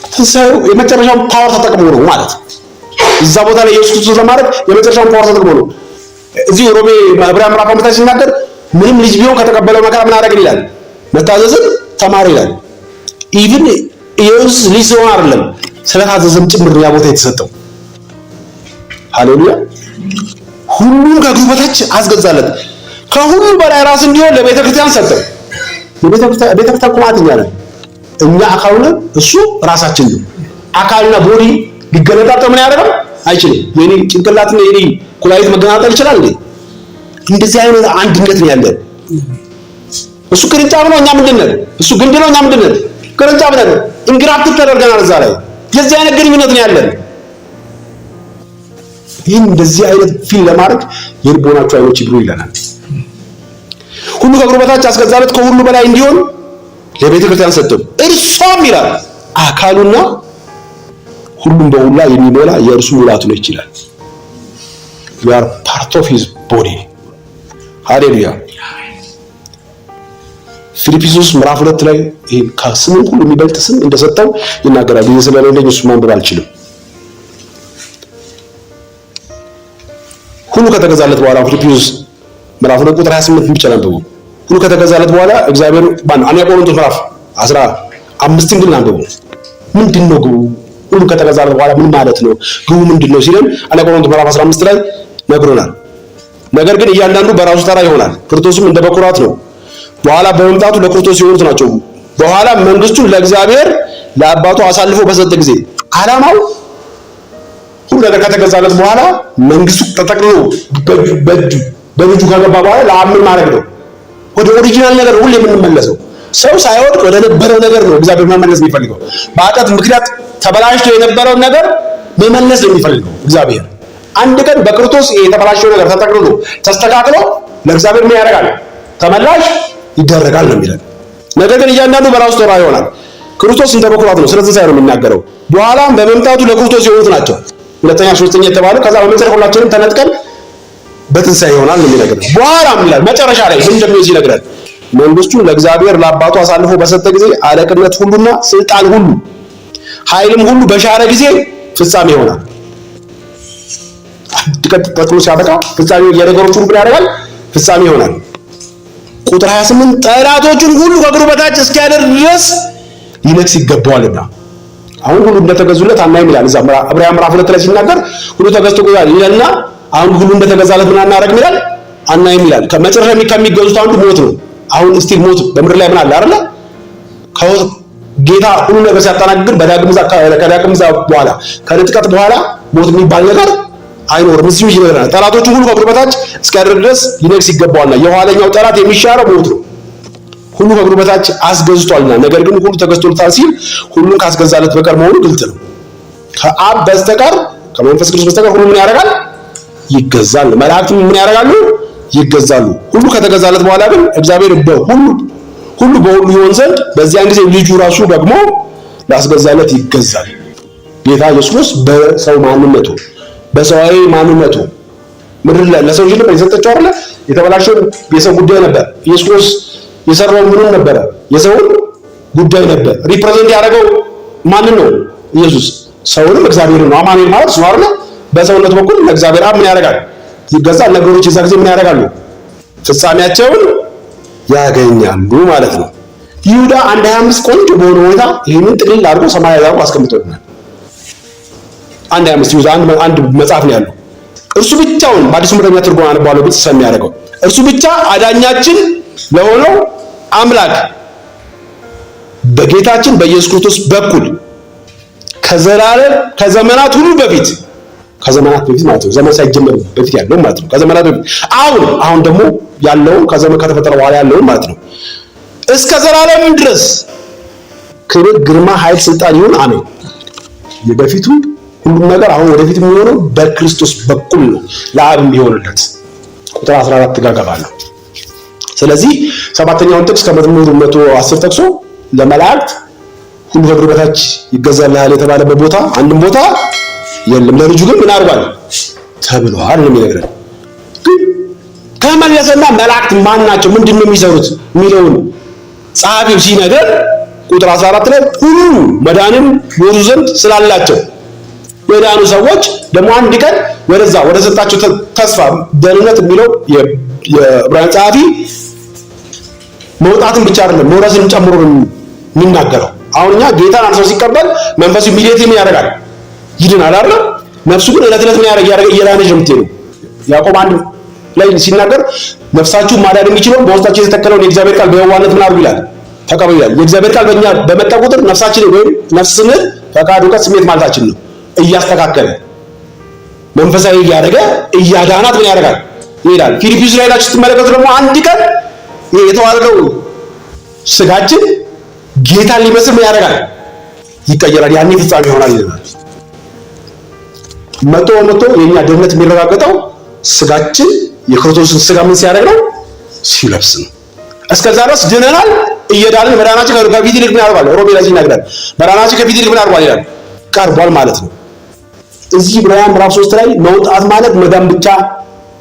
ትንሣኤው የመጨረሻው ፓወር ተጠቅሞ ነው ማለት ነው። እዛ ቦታ ላይ ኢየሱስ ክርስቶስ ለማድረግ የመጨረሻውን ፓወር ተጠቅሞ ነው። እዚህ ሮሜ ዕብራውያን ምዕራፍ 5 ላይ ሲናገር ምንም ልጅ ቢሆን ከተቀበለው መከራ ምን አደረግን ይላል? መታዘዝን ተማረ ይላል። ኢቭን ኢየሱስ ሊሰውን አይደለም ስለታዘዘም ጭምር ያ ቦታ የተሰጠው። ሃሌሉያ። ሁሉን ከእግሩ በታች አስገዛለት። ከሁሉ በላይ ራስ እንዲሆን ለቤተ ክርስቲያን ሰጠው። ቤተ ክርስቲያን ቁማት እኛ አካሉ ነን፣ እሱ ራሳችን ነው። አካልና ቦዲ ሊገነጣጠል ምን ያደርጋል? አይችልም። የኔ ጭንቅላትና የኔ ኩላሊት መገናጠል ይችላል እንዴ? እንደዚህ አይነት አንድነት ነው ያለን። እሱ ቅርንጫፍ ነው፣ እኛ ምንድን ነን? እሱ ግንድ ነው፣ እኛ ምንድን ነን? ቅርንጫፍ ነን። እንግራፍት ተደርገናል እዛ ላይ። የዚህ አይነት ግንኙነት ነው ያለን። ይህን እንደዚህ አይነት ፊል ለማድረግ የልቦናችሁ አይኖች ይብሩ ይለናል። ሁሉ ከእግሩ በታች አስገዛለት፣ ከሁሉ በላይ እንዲሆን ለቤተ ክርስቲያን ሰጠው። እርሷም ይላል አካሉና ሁሉም በሁሉ የሚሞላ የእርሱ ሙላቱ ነው ይችላል። we are part of his body። ሃሌሉያ። ፊልጵስዩስ ምዕራፍ 2 ላይ ይሄ ከስሙ ሁሉ የሚበልጥ ስም እንደሰጠው ይናገራል። ይሄ ስለሌለኝ እሱ ማንበብ አልችልም። ሁሉ ከተገዛለት በኋላ ፊልጵስዩስ ምዕራፍ 2 ቁጥር 28 ብቻ አንብቡ። ሁሉ ከተገዛለት በኋላ እግዚአብሔር አንደኛ ቆሮንቶስ ምዕራፍ 15 ግን አንብቡ። ምንድነው ግቡ? ሁሉ ከተገዛለት በኋላ ምን ማለት ነው? ግቡ ምንድነው ሲለን አንደኛ ቆሮንቶስ ምዕራፍ 15 ላይ ነግሮናል። ነገር ግን እያንዳንዱ በራሱ ተራ ይሆናል፣ ክርስቶስም እንደ በኩራት ነው። በኋላ በመምጣቱ ለክርስቶስ የሆኑት ናቸው። በኋላ መንግስቱን ለእግዚአብሔር ለአባቱ አሳልፎ በሰጠ ጊዜ ዓላማው ሁሉ ነገር ከተገዛለት በኋላ መንግስቱ ተጠቅልሎ በልጁ ከገባ በኋላ ለአምን ማድረግ ነው። ወደ ኦሪጂናል ነገር ሁሉ የምንመለሰው ሰው ሳይወድቅ ወደ ነበረው ነገር ነው እግዚአብሔር መመለስ የሚፈልገው። በኃጢአት ምክንያት ተበላሽቶ የነበረውን ነገር መመለስ ነው የሚፈልገው እግዚአብሔር። አንድ ቀን በክርስቶስ የተበላሸው ነገር ተጠቅልሎ ተስተካክሎ ለእግዚአብሔር ምን ያደርጋል? ተመላሽ ይደረጋል ነው የሚለው። ነገር ግን እያንዳንዱ በራሱ ተራ ይሆናል። ክርስቶስ እንደ በኩራት ነው፣ ስለዚህ ሳይሆን የሚናገረው። በኋላም በመምጣቱ ለክርስቶስ የሆኑት ናቸው ሁለተኛ ሶስተኛ የተባለው። ከዛ በመጨረሻ ሁላችንም ተነጥቀን በትንሣኤ ይሆናል ነው የሚነግረን። በኋላም ይላል መጨረሻ ላይ ምን እንደሚሆን ይነግረን። መንግስቱን ለእግዚአብሔር ለአባቱ አሳልፎ በሰጠ ጊዜ አለቅነት ሁሉና ስልጣን ሁሉ ኃይልም ሁሉ በሻረ ጊዜ ፍጻሜ ይሆናል። ተጠቅሎ ሲያበቃ ፍጻሜ የነገሮች ሁሉ ያደርጋል፣ ፍጻሜ ይሆናል። ቁጥር 28 ጠላቶቹን ሁሉ ከእግሩ በታች እስኪያደርግ ድረስ ሊነግስ ይገባዋልና። አሁን ሁሉ እንደተገዙለት አናይም ይላል። እዛ ዕብራውያን ምዕራፍ 2 ላይ ሲናገር ሁሉ ተገዝቶ ይላልና አሁን ሁሉ እንደተገዛለት ምን አናደርግም ይላል፣ አናይም ይላል። ከመጨረሻ ከሚገዙት አንዱ ሞት ነው። አሁን እስቲ ሞት በምድር ላይ ምን አለ አይደለ? ጌታ ሁሉ ነገር ሲያጠናግር ከዳግም በኋላ ከንጥቀት በኋላ ሞት የሚባል ነገር አይኖርም። እዚሁ ይነግረናል። ጠላቶቹ ሁሉ ከእግሩ በታች እስኪያደርግ ድረስ ሊነግስ ይገባዋልና የኋለኛው ጠላት የሚሻረው ሞት ነው። ሁሉ ከእግሩ በታች አስገዝቷልና። ነገር ግን ሁሉ ተገዝቶለታል ሲል ሁሉን ካስገዛለት በቀር መሆኑ ግልጥ ነው። ከአብ በስተቀር ከመንፈስ ቅዱስ በስተቀር ሁሉ ምን ያደርጋል? ይገዛል። መላእክትም ምን ያደርጋሉ? ይገዛሉ። ሁሉ ከተገዛለት በኋላ ግን እግዚአብሔር ሁሉ በሁሉ ይሆን ዘንድ በዚያን ጊዜ ልጁ ራሱ ደግሞ ላስገዛለት ይገዛል። ጌታ ኢየሱስ በሰው ማንነቱ በሰዋዊ ማንነቱ ምድር ላይ ለሰው ልጅ የሰጠችው አይደለ? የተበላሸው የሰው ጉዳይ ነበር። ኢየሱስ የሰራው ምንም ነበረ? የሰውን ጉዳይ ነበር። ሪፕሬዘንት ያደረገው ማንን ነው? ኢየሱስ ሰውንም እግዚአብሔርን ነው። አማኑኤል ማለት ነው አይደለ? በሰውነት በኩል ለእግዚአብሔር አብ ምን ያደርጋል? ይገዛል። ነገሮች የዛ ጊዜ ምን ያደርጋሉ? ፍጻሜያቸውን ያገኛሉ ማለት ነው። ይሁዳ 1:25 ቆንጆ በሆነ ሁኔታ ይህንን ጥቅልል አድርጎ ሰማያዊ አድርጎ አስቀምጦልናል። 1:25 ይሁዳ አንድ መጽሐፍ ነው ያለው። እርሱ ብቻውን በአዲሱ መደበኛ ትርጉም አነባለሁ ብቻ የሚያደርገው እርሱ ብቻ አዳኛችን ለሆነው አምላክ በጌታችን በኢየሱስ ክርስቶስ በኩል ከዘመናት ሁሉ በፊት ማለት ነው። ዘመን ሳይጀመር በፊት ያለው ማለት ነው። ከዘመናት በፊት አሁን ደግሞ ያለው ከዘመን ከተፈጠረ በኋላ ያለው ማለት ነው። እስከ ዘላለም ድረስ ክብር፣ ግርማ፣ ኃይል፣ ስልጣን ይሁን አሜን። የበፊቱ ሁሉም ነገር አሁን ወደፊት የሚሆነው በክርስቶስ በኩል ነው። ለአብ የሚሆንለት ቁጥር 14 ጋር ገባለሁ። ስለዚህ ሰባተኛውን ጥቅስ ከመዝሙር 110 ጠቅሶ ለመላእክት ሁሉ ከእግሩ በታች ይገዛልሃል የተባለበት ቦታ አንድም ቦታ የለም። ለልጁ ግን ምን አድርጓል ተብሏል ነው የሚነግረን። ግን ከመለሰና መላእክት ማን ናቸው ምንድነው የሚሰሩት የሚለውን ጸሐፊው ሲነግረን ቁጥር 14 ላይ ሁሉ መዳንን ይወርሱ ዘንድ ስላላቸው የዳኑ ሰዎች ደግሞ አንድ ቀን ወደ ሰጣቸው ተስፋ ደህንነት የሚለው የዕብራውያን ጸሐፊ መውጣትን ብቻ አይደለም መውረስን ጨምሮ ነው የሚናገረው። አሁን እኛ ጌታን አንድ ሰው ሲቀበል መንፈሱ ኢሚዲየትሊ ምን ያደርጋል? ይድናል አይደል? ነፍሱ ግን ዕለት ዕለት ምን ያደርግ እየዳነች ነው የምትሄደው። ያዕቆብ 1 ላይ ሲናገር ነፍሳችሁ ማዳን የሚችለው በውስጣችሁ የተተከለውን የእግዚአብሔር ቃል በየዋህነት ምን አድርጉ ይላል? ተቀበሉ ይላል። የእግዚአብሔር ቃል በእኛ በመጣ ቁጥር ነፍሳችን ወይም ነፍስ ስንል ፈቃድ፣ እውቀት፣ ስሜት ማለታችን ነው እያስተካከለ መንፈሳዊ እያደረገ እያዳናት ምን ያደርጋል ይላል። ፊልጵስዩስ ላይ ሄዳችሁ ስትመለከቱ ደግሞ አንድ ቀን የተዋረደው ስጋችን ጌታን ሊመስል ምን ያደርጋል? ይቀየራል። ያኔ ፍጻሜ ይሆናል ይላል። መቶ የኛ ደህንነት የሚረጋገጠው ስጋችን የክርስቶስን ስጋ ምን ሲያደርግ ነው? ሲለብስ ነው። እስከዛ ድረስ ድነናል። እየዳንን መዳናችን ከፊት ይልቅ ምን ያደርጋል? ሮሜ ላይ ይናገራል። መዳናችን ከፊት ይልቅ ምን አድርጓል ይላል? ቀርቧል ማለት ነው። እዚህ ዕብራውያን ምዕራፍ 3 ላይ መውጣት ማለት መዳን ብቻ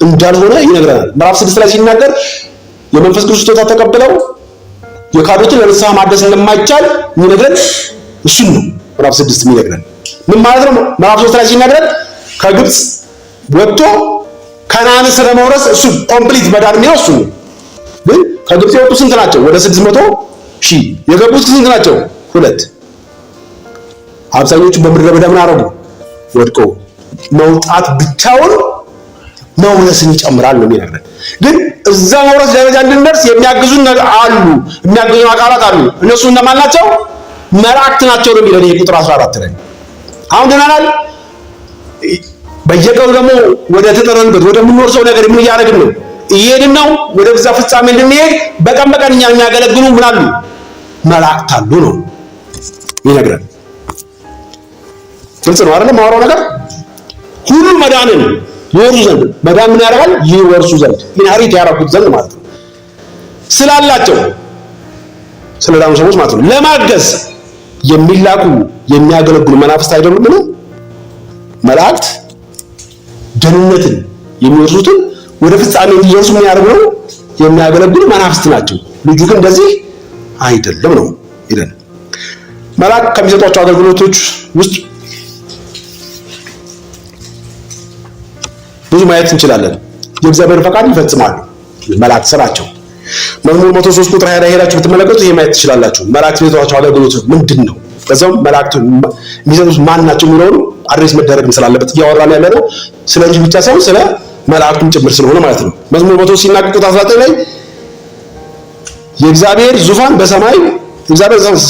እንዳልሆነ ይነግረናል። ምዕራፍ 6 ላይ ሲናገር የመንፈስ ቅዱስ ስጦታ ተቀብለው የካዱትን ለንስሐ ማድረስ እንደማይቻል የሚነግረን እሱን ነው። ምዕራፍ 6 የሚነግረን ምን ማለት ነው? ምዕራፍ 3 ላይ ሲናገር ከግብፅ ወጥቶ ከነዓንን ስለመውረስ እሱ ኮምፕሊት መዳን የሚለው እሱ ነው። ግን ከግብፅ የወጡ ስንት ናቸው? ወደ 600,000 የገቡት ስንት ናቸው? 2። አብዛኞቹ በምድረ በዳ ምን አደረጉ? ወድቀው። መውጣት ብቻውን መውረስን ይጨምራል ነው የሚነግረን። ግን እዛ መውረስ ደረጃ እንድንደርስ የሚያግዙን አሉ፣ የሚያግዙን አካላት አሉ። እነሱ እነማን ናቸው? መላእክት ናቸው ነው የሚለን። ይሄ ቁጥር 14 ላይ አሁን ድነናል። በየቀኑ ደግሞ ወደ ተጠረንበት ወደ ምንወርሰው ነገር ምን እያደረግን ነው? እየሄድን ነው። ወደ ግዛ ፍጻሜ እንድንሄድ በቀን በቀን እኛ የሚያገለግሉ ምን አሉ? መላእክት አሉ ነው ይነግረን። ግልጽ ነው አይደል? ማወራው ነገር ሁሉ መዳንን ይወርሱ ዘንድ መዳን ምን ያደርጋል? ይወርሱ ዘንድ ኢንሄሪት ያደርጉት ዘንድ ማለት ነው። ስላላቸው ስለዳኑ ሰዎች ማለት ነው። ለማገዝ የሚላኩ የሚያገለግሉ መናፍስት አይደሉምን? መላእክት ደህንነትን የሚወርሱትን ወደ ፍጻሜ እንዲደርሱ ምን ያደርጉ ነው? የሚያገለግሉ መናፍስት ናቸው። ልጁ ግን እንደዚህ አይደለም ነው ይላል። መላእክት ከሚሰጧቸው አገልግሎቶች ውስጥ ብዙ ማየት እንችላለን። የእግዚአብሔር ፈቃድ ይፈጽማሉ መላእክት ስራቸው። መዝሙር 103 ቁጥር 20 ላይ ሄዳችሁ ብትመለከቱ ይሄ ማየት ትችላላችሁ። መላእክት የሚሰጧቸው አገልግሎት ምንድን ነው? በዛውም መላእክት የሚሰጡት ማን ናቸው የሚለውን አድሬስ መደረግም ስላለበት እያወራን ያለ ነው። ስለ ልጅ ብቻ ሳይሆን ስለ መላእክቱም ጭምር ስለሆነ ማለት ነው። መዝሙር 100 ሲናገር ቁጥር 19 ላይ የእግዚአብሔር ዙፋን በሰማይ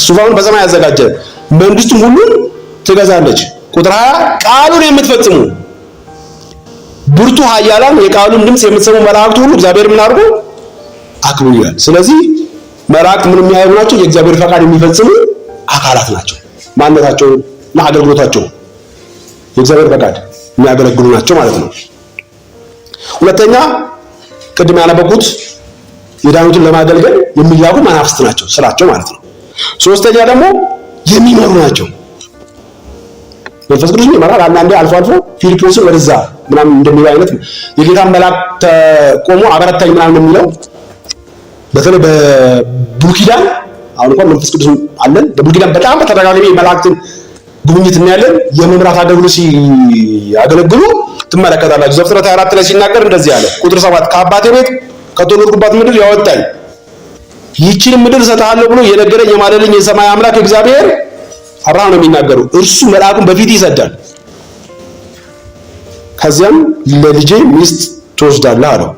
ዙፋኑን በሰማይ ያዘጋጀ መንግስቱም ሁሉን ትገዛለች። ቁጥር 20 ቃሉን የምትፈጽሙ ብርቱ ኃያላን የቃሉን ድምፅ የምትሰሙ መላእክቱ ሁሉ እግዚአብሔር ምን አድርጎ አክብሩ ይላል። ስለዚህ መላእክት ምን የሚያደርጉ ናቸው? የእግዚአብሔር ፈቃድ የሚፈጽሙ አካላት ናቸው። ማንነታቸው እና አገልግሎታቸው የእግዚአብሔር ፈቃድ የሚያገለግሉ ናቸው ማለት ነው። ሁለተኛ ቅድም ያነበብኩት የዳኑትን ለማገልገል የሚላኩ መናፍስት ናቸው ስራቸው ማለት ነው። ሶስተኛ ደግሞ የሚመሩ ናቸው። መንፈስ ቅዱስ ይመራል። አንዳንዴ አልፎ አልፎ ፊልጶስን ወደዛ ምናምን እንደሚለው አይነት የጌታን መልአክ ተቆሞ አበረታኝ ምናምን የሚለው በተለይ በብሉይ ኪዳን አሁን እንኳን መንፈስ ቅዱስ አለን። በብሉይ ኪዳን በጣም በተደጋጋሚ መላእክትን ጉብኝት እናያለን። የመምራት አገልግሎት ሲያገለግሉ ትመለከታላችሁ። ዘፍጥረት 24 ላይ ሲናገር እንደዚህ አለ። ቁጥር 7 ከአባቴ ቤት ከተወለድኩባት ምድር ያወጣኝ ይህችን ምድር እሰጥሃለሁ ብሎ የነገረኝ የማለልኝ የሰማይ አምላክ እግዚአብሔር አብርሃም ነው የሚናገረው። እርሱ መልአኩን በፊት ይሰዳል፣ ከዚያም ለልጄ ሚስት ትወስዳለህ አለው።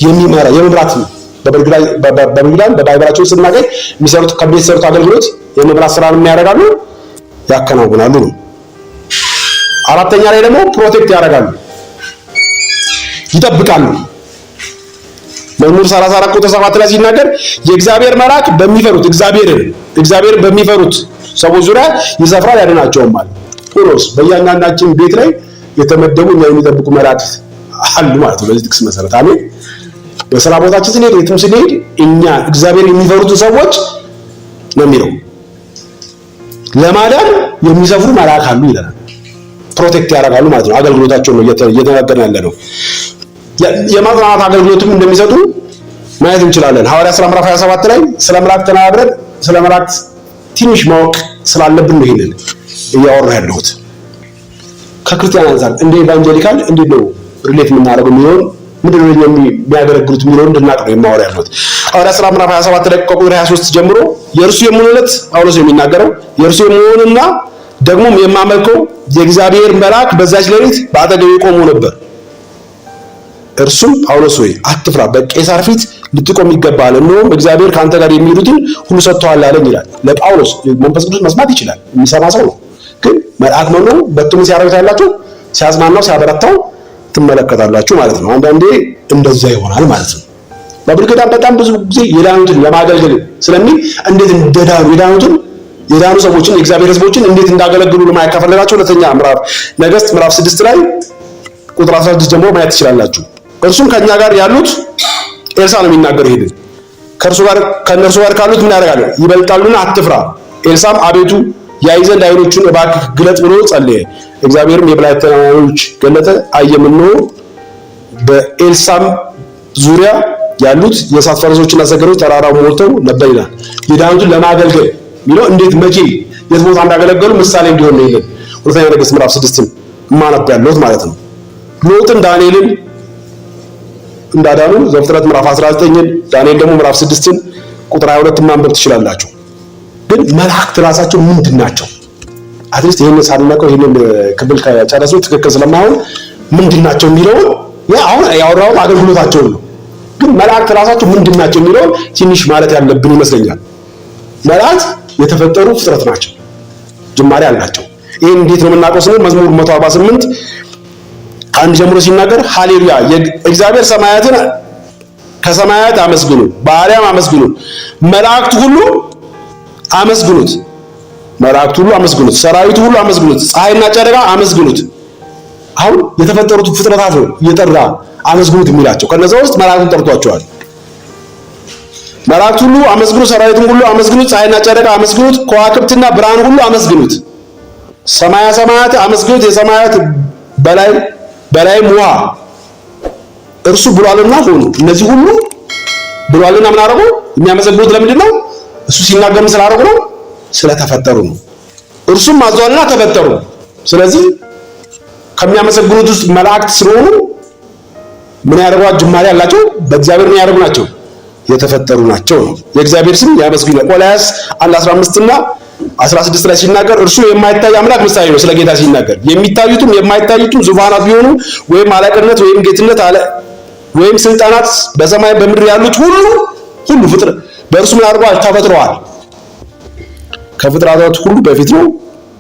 የሚመራ የመምራት ነው። በብሉይ በባይብላቸው ስናገኝ የሚሰሩት ከቤት ሰሩት አገልግሎት የመምራት ስራ የሚያደርጋሉ፣ ያከናውናሉ ነው። አራተኛ ላይ ደግሞ ፕሮቴክት ያደርጋሉ፣ ይጠብቃሉ። መዝሙር 34 ቁጥር 7 ላይ ሲናገር የእግዚአብሔር መልአክ በሚፈሩት እግዚአብሔርን በሚፈሩት ሰዎች ዙሪያ ይሰፍራል ያድናቸውማል። ሆኖስ በእያንዳንዳችን ቤት ላይ የተመደቡ እኛ የሚጠብቁ መላእክት አሉ ማለት ነው። በዚህ ጥቅስ መሰረት አሜን። በስራ ቦታችን ስንሄድ የትም ስንሄድ እኛ እግዚአብሔር የሚፈሩትን ሰዎች ነው የሚለው ለማዳን የሚሰፍሩ መላእክት አሉ ይላል። ፕሮቴክት ያደርጋሉ ማለት ነው። አገልግሎታቸው ነው እየተናገርን ያለ ነው። የማጽናናት አገልግሎትም እንደሚሰጡ ማየት እንችላለን። ሐዋርያ ሥራ ምዕራፍ 27 ላይ ስለ መላእክት ተናግረን ስለ መላእክት ትንሽ ማወቅ ስላለብን ነው ይሄንን እያወራ ያለሁት። ከክርስቲያን አንፃር እንደ ኢቫንጀሊካል እንዴት ነው ሪሌት የምናደርገው የሚሆን ምንድነው የሚያገለግሉት የሚለውን እንድናቅ ነው የማወራ ያለሁት። ሐዋርያት ሥራ ምዕራፍ 27 ላይ ከቁጥር 23 ጀምሮ የእርሱ የምሆንለት ጳውሎስ የሚናገረው የእርሱ የምሆንና ደግሞም የማመልከው የእግዚአብሔር መልአክ በዛች ሌሊት በአጠገቤ ቆሞ ነበር። እርሱም ጳውሎስ ሆይ አትፍራ፣ በቄሳር ፊት ልትቆም ይገባል፣ እነሆም እግዚአብሔር ከአንተ ጋር የሚሉትን ሁሉ ሰጥቶሃል አለኝ ይላል። ለጳውሎስ መንፈስ ቅዱስ መስማት ይችላል፣ የሚሰማ ሰው ነው። ግን መልአክ ነው በትሙ ሲያረጋግጣላችሁ፣ ሲያጽናናው፣ ሲያበረታው ትመለከታላችሁ ማለት ነው። አንዳንዴ እንደዛ ይሆናል ማለት ነው። በብሉይ ኪዳን በጣም ብዙ ጊዜ የዳኑትን ለማገልገል ስለሚል እንዴት እንደዳኑ የዳኑ ሰዎችን የእግዚአብሔር ሕዝቦችን እንዴት እንዳገለግሉ ለማየት ከፈለጋችሁ ሁለተኛ ነገሥት ምዕራፍ 6 ላይ ቁጥር 16 ጀምሮ ማየት ትችላላችሁ። እርሱም ከኛ ጋር ያሉት ኤልሳ ነው የሚናገረው። ይሄን ከእነርሱ ጋር ካሉት ምን ያደርጋሉ? ይበልጣሉና አትፍራ። ኤልሳም አቤቱ ያይ ዘንድ ዓይኖቹን እባክህ ግለጥ ብሎ ጸለየ። እግዚአብሔርም የብላቴናውን ዓይኖች ገለጠ፣ አየም፣ እነሆ በኤልሳም ዙሪያ ያሉት የእሳት ፈረሶችና ሰገሮች ተራራውን ሞልተው ነበር ይላል። የዳኑትን ለማገልገል የሚለው እንዴት መቼ የት ቦታ እንዳገለገሉ ምሳሌ እንዲሆን ነው። ይሄን ሁለተኛ ነገሥት ምዕራፍ 6ን ማነብ ያለሁት ማለት ነው። ሎጥን ዳንኤልን እንዳዳኑ ዘፍጥረት ምዕራፍ 19ን ዳንኤል ደግሞ ምዕራፍ 6ን ቁጥር 22 ማንበብ ትችላላችሁ። ግን መላእክት ራሳቸው ምንድናቸው? አትሊስት ይሄን ሳንነቀው ይሄን ክፍል ከጨረስን ትክክል ስለማይሆን ምንድናቸው የሚለውን አሁን ያወራው አገልግሎታቸውን ነው። ግን መላእክት ራሳቸው ምንድናቸው የሚለውን ትንሽ ማለት ያለብን ይመስለኛል። መላእክት የተፈጠሩ ፍጥረት ናቸው፣ ጅማሬ አላቸው። ይሄን እንዴት ነው የምናውቀው ስንል መዝሙር 148 አንድ ጀምሮ ሲናገር ሃሌሉያ እግዚአብሔር ሰማያትን ከሰማያት አመስግኑ፣ በአርያም አመስግኑ፣ መላእክቱ ሁሉ አመስግኑት፣ ሰራዊቱ ሁሉ አመስግኑት፣ ፀሐይና ጨረቃ አመስግኑት። አሁን የተፈጠሩት ፍጥረታት ነው እየጠራ አመስግኑት የሚላቸው። ከነዛ ውስጥ መላእክቱን ጠርቷቸዋል። መላእክቱ ሁሉ አመስግኑት፣ ሰራዊቱም ሁሉ አመስግኑት፣ ፀሐይና ጨረቃ አመስግኑት፣ ከዋክብትና ብርሃን ሁሉ አመስግኑት፣ ሰማያት አመስግኑት፣ የሰማያት በላይም ውሃ እርሱ ብሏልና ሆኑ። እነዚህ ሁሉ ብሏልና ምን አደረጉ? የሚያመሰግኑት ለምንድን ነው? እሱ ሲናገርም ስላደረጉ ነው፣ ስለተፈጠሩ ነው። እርሱም አዟልና ተፈጠሩ። ስለዚህ ከሚያመሰግኑት ውስጥ መላእክት ስለሆኑ ምን ያደርጓት? ጅማሬ አላቸው። በእግዚአብሔር ምን ያደርጉ ናቸው? የተፈጠሩ ናቸው ነው። የእግዚአብሔር ስም ያመስግኑ። ቆላስይስ 1:15 እና 16 ላይ ሲናገር እርሱ የማይታይ አምላክ ምሳሌ ነው። ስለ ጌታ ሲናገር የሚታዩትም የማይታዩትም ዙፋናት ቢሆኑ ወይም አለቅነት ወይም ጌትነት ወይም ስልጣናት በሰማይ በምድር ያሉት ሁሉ ፍጥረት በእርሱ ምን አድርገዋል? ተፈጥረዋል። ከፍጥረታት ሁሉ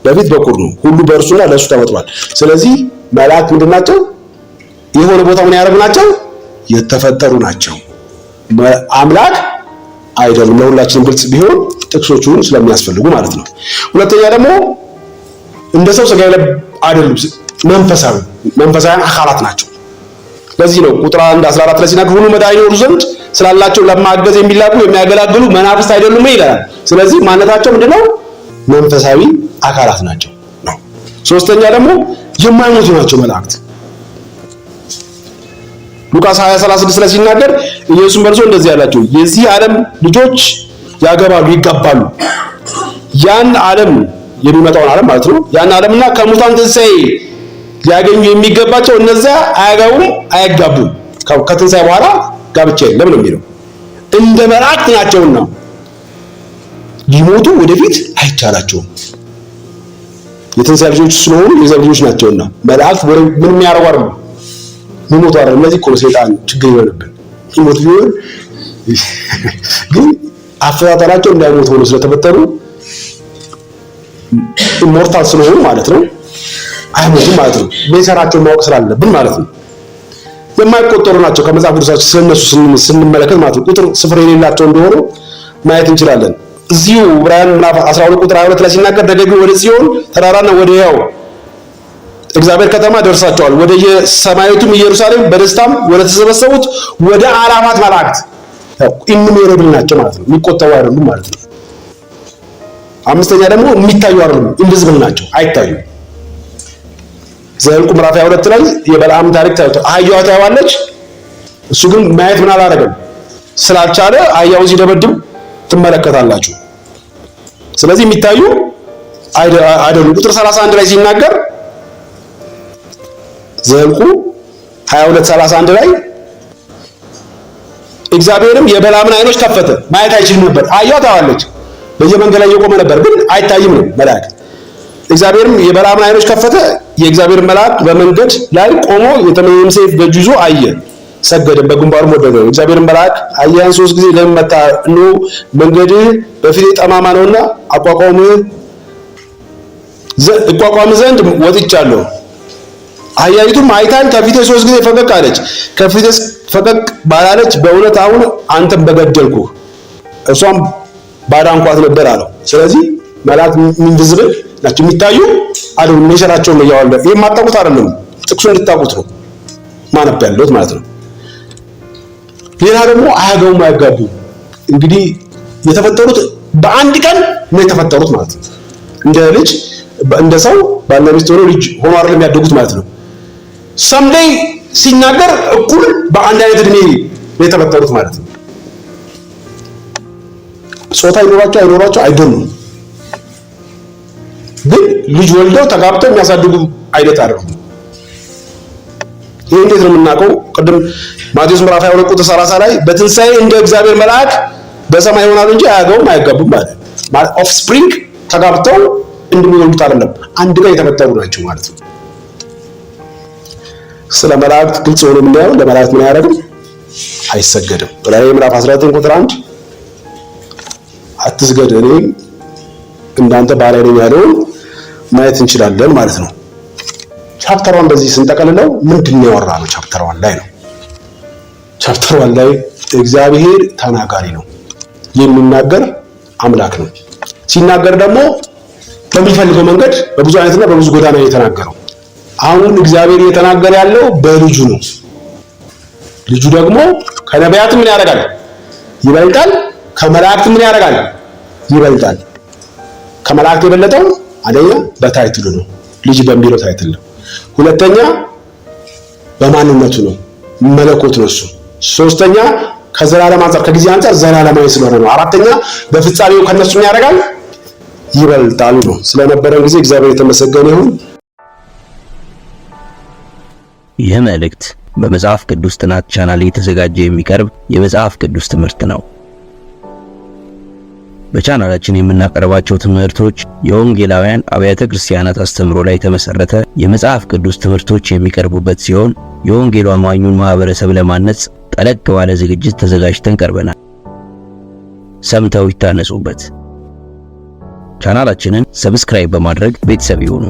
በፊት በኩር ነው። ሁሉ በእርሱና ለእሱ ተፈጥሯል። ስለዚህ መላእክት ምንድን ናቸው? የሆነ ቦታ ምን ያደርጉ ናቸው? የተፈጠሩ ናቸው። አምላክ አይደሉም። ለሁላችንም ግልጽ ቢሆን ጥቅሶቹን ስለሚያስፈልጉ ማለት ነው። ሁለተኛ ደግሞ እንደ ሰው ሥጋ አይደሉም፣ መንፈሳዊ አካላት ናቸው። ለዚህ ነው ቁጥር 1:14 ላይ ሲናገር ሁሉ መዳን ይኖሩ ዘንድ ስላላቸው ለማገዝ የሚላኩ የሚያገለግሉ መናፍስት አይደሉም ይላል። ስለዚህ ማንነታቸው ምንድነው? መንፈሳዊ አካላት ናቸው ነው። ሶስተኛ ደግሞ የማይሞቱ ናቸው መላእክት። ሉቃስ 20:36 ላይ ሲናገር ኢየሱስ መልሶ እንደዚህ ያላቸው የዚህ ዓለም ልጆች ያገባሉ፣ ይጋባሉ፣ ያን ዓለም የሚመጣውን ዓለም ማለት ነው። ያን ዓለምና ከሙታን ትንሣኤ ሊያገኙ የሚገባቸው እነዚያ አያገቡም፣ አይጋቡም። ከትንሣኤ በኋላ ጋብቻ የለም ነው የሚለው። እንደ መላእክት ናቸውና ሊሞቱ ወደፊት አይቻላቸውም። የትንሣኤ ልጆች ስለሆኑ የዘር ልጆች ናቸውና መላእክት ምን የሚያደርጉ አይደሉም፣ ሊሞቱ አይደለም። እነዚህ እኮ ነው ሰይጣን ችግር ይሆንብን። ሊሞቱ ቢሆን ግን አፈጣጠራቸው እንዳይሞት ሆኖ ስለተፈጠሩ ኢሞርታል ስለሆኑ ማለት ነው አይሞቱም ማለት ነው። በሰራቸው ማወቅ ስላለብን ማለት ነው። የማይቆጠሩ ናቸው ከመጽሐፍ ቅዱሳችን ስለነሱ ስንመለከት ማለት ነው። ቁጥር ስፍር የሌላቸው እንደሆኑ ማየት እንችላለን። እዚሁ ዕብራውያን ምዕራፍ 12 ቁጥር 22 ላይ ሲናገር ደግሞ ወደ ጽዮን ተራራና ወደ ሕያው እግዚአብሔር ከተማ ደርሳቸዋል፣ ወደ የሰማያዊቱም ኢየሩሳሌም በደስታም ወደ ተሰበሰቡት ወደ አእላፋት መላእክት። ኢኑሜሬብል ናቸው ማለት ነው። የሚቆጠሩ አይደሉም ማለት ነው። አምስተኛ ደግሞ የሚታዩ አይደሉም፣ ኢንቪዚብል ናቸው፣ አይታዩም። ዘኍልቍ ምዕራፍ 22 ላይ የበለዓም ታሪክ ታዩት። አህያዋ ታያዋለች፣ እሱ ግን ማየት ምን አላደረገም ስላልቻለ አህያውን ሲደበድብ ትመለከታላችሁ። ስለዚህ የሚታዩ አይደሉም። ቁጥር 31 ላይ ሲናገር ዘኍልቍ 22:31 ላይ እግዚአብሔርም የበላምን አይኖች ከፈተ። ማየት አይችልም ነበር። አህያዋ ታዋለች፣ በየመንገድ ላይ የቆመ ነበር፣ ግን አይታይም ነው መልአክ። እግዚአብሔርም የበላምን አይኖች ከፈተ። የእግዚአብሔር መልአክ በመንገድ ላይ ቆሞ የተመኘውን ሰይፍ በእጁ ይዞ አየ፣ ሰገደ፣ በግንባሩም ወደቀ። እግዚአብሔር መልአክ አህያን 3 ጊዜ ለምን መታ? እነሆ መንገድህ በፊቴ ጠማማ ነውና እቋቋም ዘንድ ወጥቻለሁ። አህያይቱም አይታኝ ከፊቴ 3 ጊዜ ፈቀቅ አለች። ከፊቴ ፈቀቅ ባላለች በእውነት አሁን አንተም በገደልኩ እሷም ባዳንኳት ነበር አለው። ስለዚህ መላእክት ኢንቪዚብል ናቸው፣ የሚታዩ አይደሉም። ኔቸራቸው ነው ያዋለ። ይሄ ማጣቁት አይደለም፣ ጥቅሱ እንድታቁት ነው ማነብ ያለሁት ማለት ነው። ሌላ ደግሞ አያገቡም አያጋቡም። እንግዲህ የተፈጠሩት በአንድ ቀን ነው የተፈጠሩት ማለት ነው። እንደ ልጅ እንደ ሰው ባልና ሚስት ሆነው ልጅ ሆኖ አይደለም ያደጉት ማለት ነው። ሰምዴይ ሲናገር እኩል በአንድ አይነት እድሜ ነው የተፈጠሩት ማለት ነው። ጾታ ይኖራቸው አይኖራቸው አይደሉም፣ ግን ልጅ ወልደው ተጋብተው የሚያሳድጉ አይነት አይደሉም። ይሄ እንዴት ነው የምናውቀው? ቅድም ማቴዎስ ምዕራፍ 22 ቁጥር 30 ላይ በትንሣኤ እንደ እግዚአብሔር መልአክ በሰማይ ይሆናሉ እንጂ አያገቡም አያጋቡም ማለት ኦፍ ስፕሪንግ ተጋብተው እንደሚወልዱት አይደለም፣ አንድ ቀን የተፈጠሩ ናቸው ማለት ነው። ስለ መላእክት ግልጽ ሆኖ የምናየው ለመላእክት ምን ያደርግም አይሰገድም። በራእይ ምዕራፍ 19 ቁጥር 1 አትስገድ እኔ እንዳንተ ባሪያ ነኝ ያለውን ማየት እንችላለን ማለት ነው። ቻፕተር 1 በዚህ ስንጠቀልለው ምንድን ነው ያወራነው? ቻፕተር 1 ላይ ነው። ቻፕተር 1 ላይ እግዚአብሔር ተናጋሪ ነው፣ የሚናገር አምላክ ነው። ሲናገር ደግሞ በሚፈልገው መንገድ በብዙ አይነትና በብዙ ጎዳና ነው የተናገረው። አሁን እግዚአብሔር እየተናገረ ያለው በልጁ ነው። ልጁ ደግሞ ከነቢያት ምን ያደርጋል? ይበልጣል። ከመላእክት ምን ያደርጋል? ይበልጣል። ከመላእክት የበለጠው አንደኛ በታይትሉ ነው፣ ልጅ በሚለው ታይትል ነው። ሁለተኛ በማንነቱ ነው፣ መለኮት ነው እሱ። ሶስተኛ ከዘላለም አንፃር ከጊዜ አንፃር ዘላለማዊ ስለሆነ ነው። አራተኛ በፍጻሜው ከነሱ ምን ያደርጋል? ይበልጣል ነው። ስለነበረን ጊዜ እግዚአብሔር የተመሰገነ ይሁን። ይህ መልእክት በመጽሐፍ ቅዱስ ጥናት ቻናል የተዘጋጀ የሚቀርብ የመጽሐፍ ቅዱስ ትምህርት ነው። በቻናላችን የምናቀርባቸው ትምህርቶች የወንጌላውያን አብያተ ክርስቲያናት አስተምሮ ላይ የተመሰረተ የመጽሐፍ ቅዱስ ትምህርቶች የሚቀርቡበት ሲሆን የወንጌሉ አማኙን ማህበረሰብ ለማነጽ ጠለቅ ባለ ዝግጅት ተዘጋጅተን ቀርበናል። ሰምተው ይታነጹበት። ቻናላችንን ሰብስክራይብ በማድረግ ቤተሰብ ይሁኑ።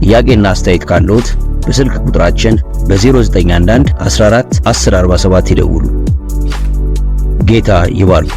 ጥያቄና አስተያየት ካለዎት በስልክ ቁጥራችን በ0911 14 1047 ይደውሉ። ጌታ ይባርኩ።